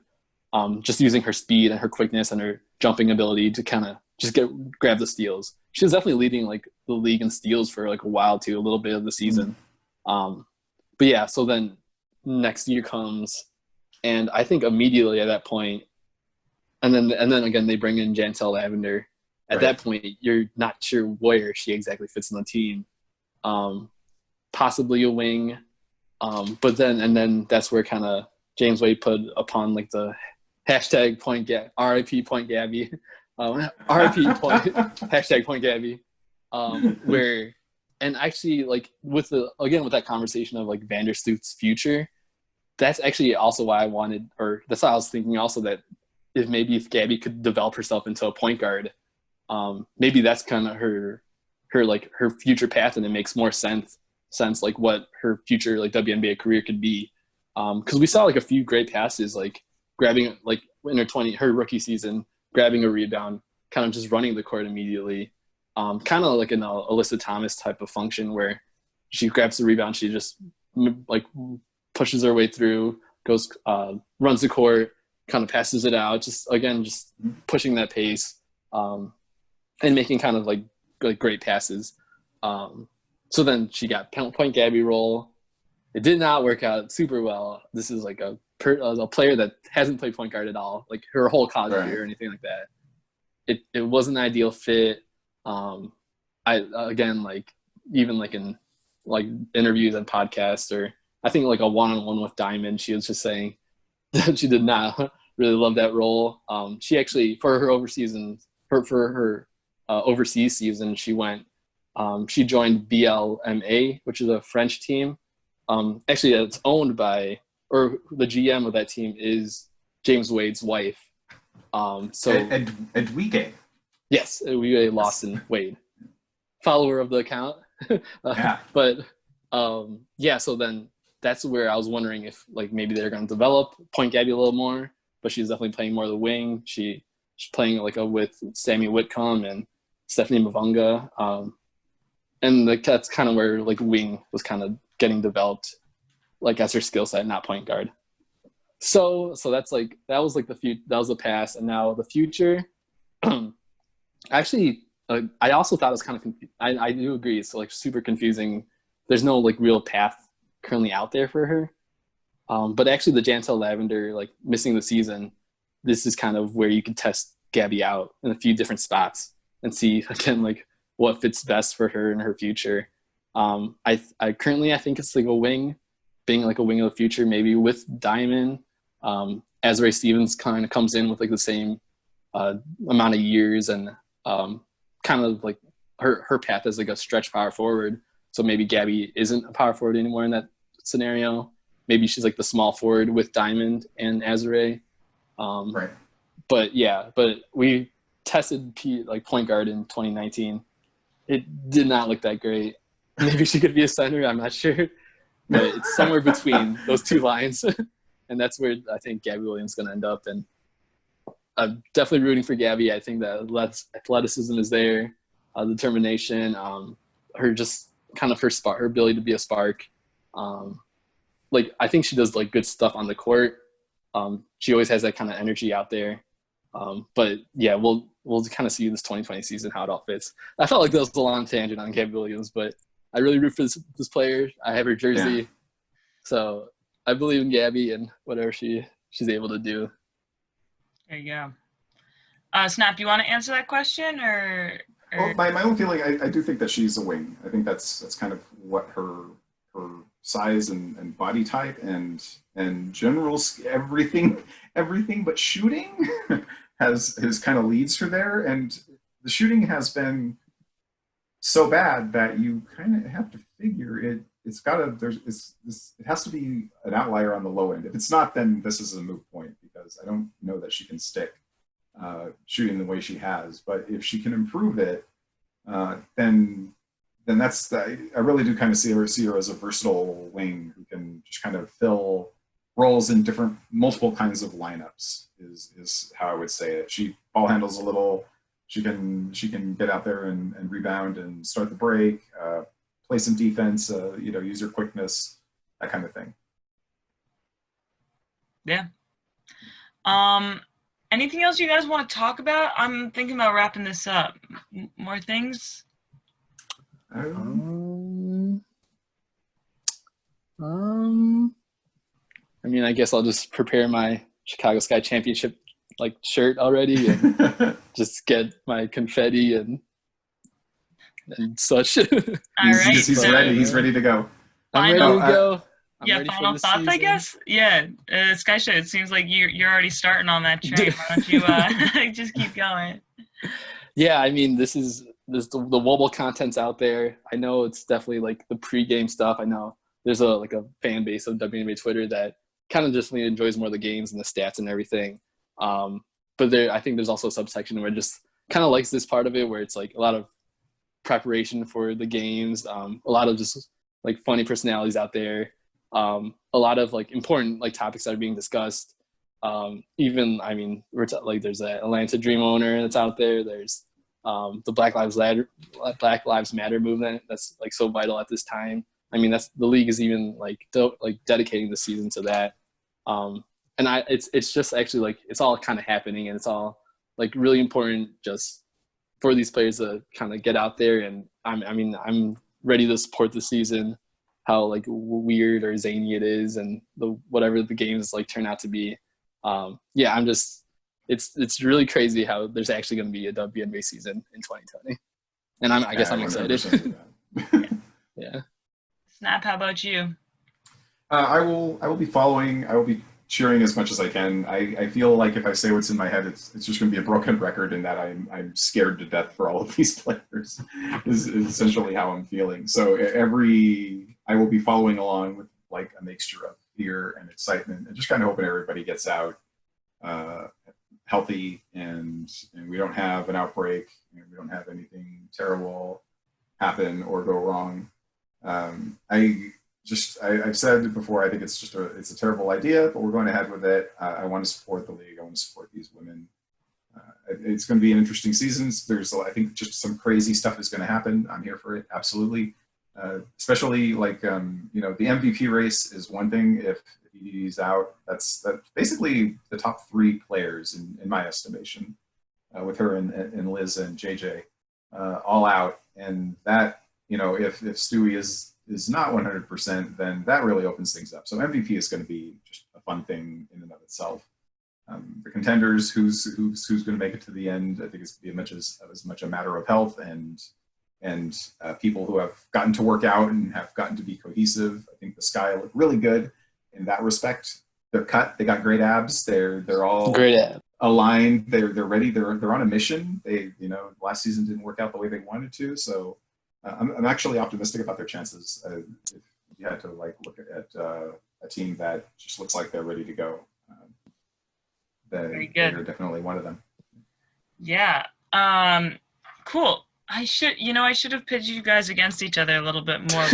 Just using her speed and her quickness and her jumping ability to kind of just grab the steals. She was definitely leading like the league in steals for like a while too, a little bit of the season. But yeah, so then next year comes, and I think immediately at that point, and then again they bring in Jantel Lavender. At that point, you're not sure where she exactly fits in the team. Possibly a wing, but then that's where kind of James Wade put upon like the hashtag point RIP point Gabby, RIP point hashtag point Gabby, where, and actually like with that conversation of like Vanderstoot's future, that's actually also why I wanted, or that's why I was thinking also that if Gabby could develop herself into a point guard, maybe that's kind of her future path, and it makes more sense like what her future like WNBA career could be, because we saw like a few great passes, like grabbing like in her rookie season, grabbing a rebound, kind of just running the court immediately, kind of like an Alyssa Thomas type of function where she grabs the rebound, she just like pushes her way through, goes runs the court, kind of passes it out, just pushing that pace, and making kind of like great passes. So then she got point Gabby role. It did not work out super well. This is like a player that hasn't played point guard at all, like her whole college career or anything like that. It wasn't an ideal fit. Again, like even like in like interviews and podcasts, or I think like a one-on-one with Diamond, she was just saying that she did not really love that role. She actually, for her overseas season, she joined BLMA, which is a French team. Actually, it's owned by, or the GM of that team is James Wade's wife. Edwige. Yes, Edwige Lawson Wade, follower of the account. Yeah. But so then that's where I was wondering if like maybe they're going to develop Point Gabby a little more, but she's definitely playing more of the wing. She's playing like with Sammy Whitcomb and Stephanie Mavunga. And that's kind of where like wing was kind of getting developed, like as her skill set, not point guard. So that's like, that was the past, and now the future. Actually, I also thought it was kind of I do agree, it's like super confusing. There's no like real path currently out there for her. But actually, the Jantel Lavender like missing the season, this is kind of where you can test Gabby out in a few different spots and see again like what fits best for her in her future. I currently think it's like a wing, being like a wing of the future, maybe with Diamond. Azrae Stevens kind of comes in with like the same amount of years, and kind of like her path as like a stretch power forward. So maybe Gabby isn't a power forward anymore in that scenario. Maybe she's like the small forward with Diamond and Azrae. Right. But we tested like point guard in 2019. It did not look that great. Maybe she could be a center, I'm not sure. But it's somewhere between those two lines. And that's where I think Gabby Williams is going to end up. And I'm definitely rooting for Gabby. I think that athleticism is there, determination, her just kind of her ability to be a spark. Like I think she does like good stuff on the court. She always has that kind of energy out there. But yeah, we'll kind of see this 2020 season how it all fits. I felt like that was a long tangent on Gabby Williams, but I really root for this player. I have her jersey, so I believe in Gabby and whatever she's able to do. There you go. Snap, you want to answer that question or? Well, my own feeling, I do think that she's a wing. I think that's kind of what her size and body type and general everything but shooting has kind of leads her there. And the shooting has been so bad that you kind of have to figure it has to be an outlier on the low end. If it's not, then this is a moot point, because I don't know that she can stick shooting the way she has. But if she can improve it, then that's I really do kind of see her as a versatile wing who can just kind of fill roles in multiple kinds of lineups is how I would say it. She ball handles a little. She can get out there and rebound and start the break, play some defense, use her quickness, that kind of thing. Yeah. Anything else you guys want to talk about? I'm thinking about wrapping this up. More things? I mean, I guess I'll just prepare my Chicago Sky Championship shirt already and just get my confetti and such. All right. He's ready. He's ready to go. I'm ready to go. Final thoughts, season. I guess. Yeah, SkyShowCHI. It seems like you're already starting on that train. Why don't you just keep going? Yeah, I mean, the Wubble content's out there. I know it's definitely like the pregame stuff. I know there's a fan base of WNBA Twitter that kind of just enjoys more of the games and the stats and everything. But I think there's also a subsection where it just kind of likes this part of it, where it's like a lot of preparation for the games, a lot of just like funny personalities out there, a lot of like important like topics that are being discussed. Even, I mean, there's an Atlanta Dream owner that's out there. There's the Black Lives Matter movement that's like so vital at this time. I mean, the league is even dedicating the season to that. And it's just actually like it's all kind of happening, and it's all like really important just for these players to kind of get out there. And I'm ready to support the season, how like weird or zany it is, and whatever the games like turn out to be. It's really crazy how there's actually going to be a WNBA season in 2020, and I guess I'm excited. Yeah. Snap, how about you? I will be following. I will be cheering as much as I can. I feel like if I say what's in my head, it's just going to be a broken record, in that I'm scared to death for all of these players. is essentially how I'm feeling. So I will be following along with like a mixture of fear and excitement, and just kind of hoping everybody gets out healthy, and we don't have an outbreak, and we don't have anything terrible happen or go wrong. I've said before, I think it's a terrible idea, but we're going ahead with it. I want to support the league. I want to support these women. It's going to be an interesting season. I think just some crazy stuff is going to happen. I'm here for it. Absolutely. Especially like, the MVP race is one thing. If EDD's out, that's basically the top three players in my estimation, with her and Liz and JJ, all out. And that, if Stewie is not 100%, then that really opens things up. So MVP is going to be just a fun thing in and of itself. The contenders, who's going to make it to the end, I think it's going to be as much a matter of health and people who have gotten to work out and have gotten to be cohesive. I think the Sky look really good in that respect. They're cut. They got great abs. They're all great abs. Aligned. They're ready. They're on a mission. They last season didn't work out the way they wanted to. So I'm actually optimistic about their chances. If you had to look at a team that just looks like they're ready to go, they're definitely one of them. Yeah. Cool. I should have pitched you guys against each other a little bit more.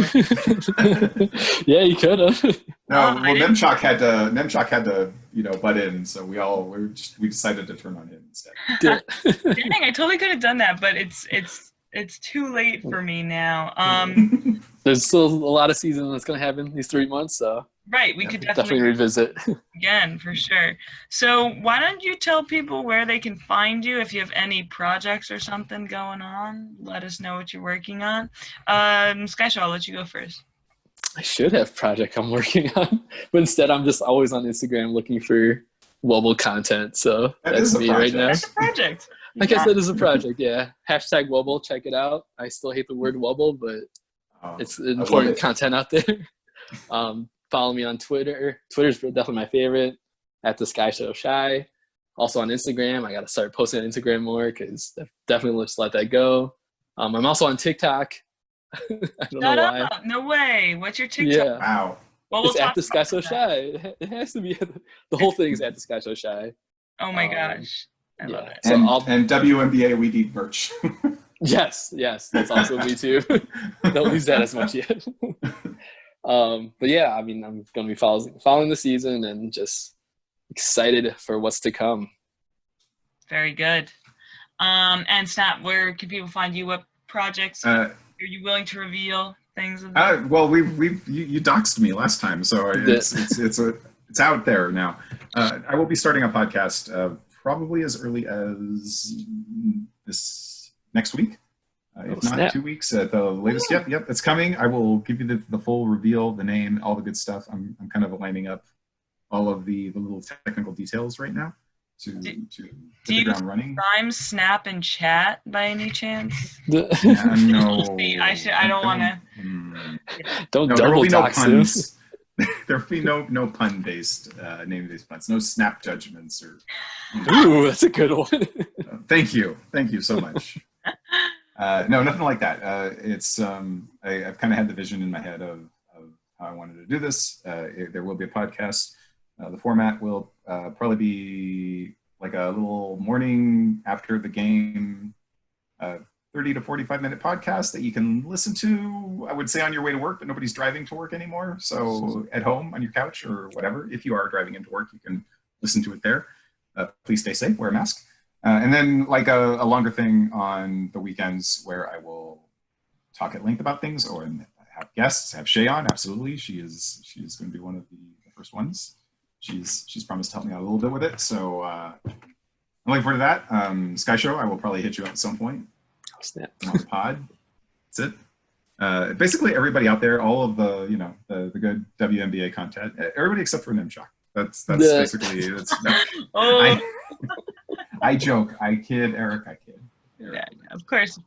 Yeah, you could have. No, Nemchok had to butt in, so we decided to turn on him instead. Dang, I totally could have done that, but it's too late for me now. there's still a lot of season that's going to happen these 3 months, so Right, we could definitely revisit. again, for sure. So why don't you tell people where they can find you if you have any projects or something going on? Let us know what you're working on. SkyShow, I'll let you go first. I should have project I'm working on, but instead I'm just always on Instagram looking for Wubble content. So that's me right now. That's a project. I guess that is a project, yeah. Hashtag Wubble, check it out. I still hate the word Wubble, but it's important content out there. Follow me on Twitter. Twitter's definitely my favorite, at the SkyShowCHI. Also on Instagram. I got to start posting on Instagram more because definitely let's let that go. I'm also on TikTok. I don't know why. Up. No way. What's your TikTok? Yeah. Wow. Well, it's at the SkyShowCHI. It has to be. The whole thing is at the SkyShowCHI. Oh my gosh. I love it. So and WNBA, we need merch. Yes, that's also me too. Don't use that as much yet. But yeah, I mean, I'm going to be following the season and just excited for what's to come. Very good. And Snap, where can people find you? What projects are you willing to reveal things? Well, you doxed me last time, so it's out there now. I will be starting a podcast probably as early as this next week. If not 2 weeks at the latest. Yep, it's coming. I will give you the full reveal, the name, all the good stuff. I'm kind of lining up all of the little technical details right now to hit the ground running. Rhyme, Snap, and Chat by any chance? No. I don't want to. Don't double there will be no dox puns. There will be no pun-based name-based puns. No snap judgments or. Ooh, that's a good one. Thank you so much. No, nothing like that. I've kind of had the vision in my head of how I wanted to do this. There will be a podcast. The format will probably be like a little morning after the game, 30 to 45-minute podcast that you can listen to, I would say, on your way to work, but nobody's driving to work anymore. So at home, on your couch or whatever, if you are driving into work, you can listen to it there. Please stay safe, wear a mask. And then like a longer thing on the weekends where I will talk at length about things or have guests, have Shay on. Absolutely. She is going to be one of the first ones. She's promised to help me out a little bit with it. So I'm looking forward to that. SkyShow, I will probably hit you up at some point. Oh, snap. On the pod. That's it. Basically everybody out there, all of the good WNBA content, everybody except for Nimchok. That's basically it's. I joke. I kid, Eric. I kid. Yeah, of course.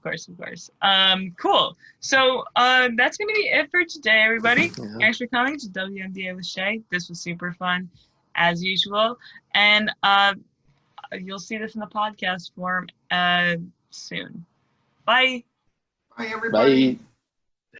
Cool. So that's going to be it for today, everybody. Yeah. Thanks for coming to WNBA with Shay. This was super fun, as usual. And you'll see this in the podcast form soon. Bye. Bye, everybody. Bye.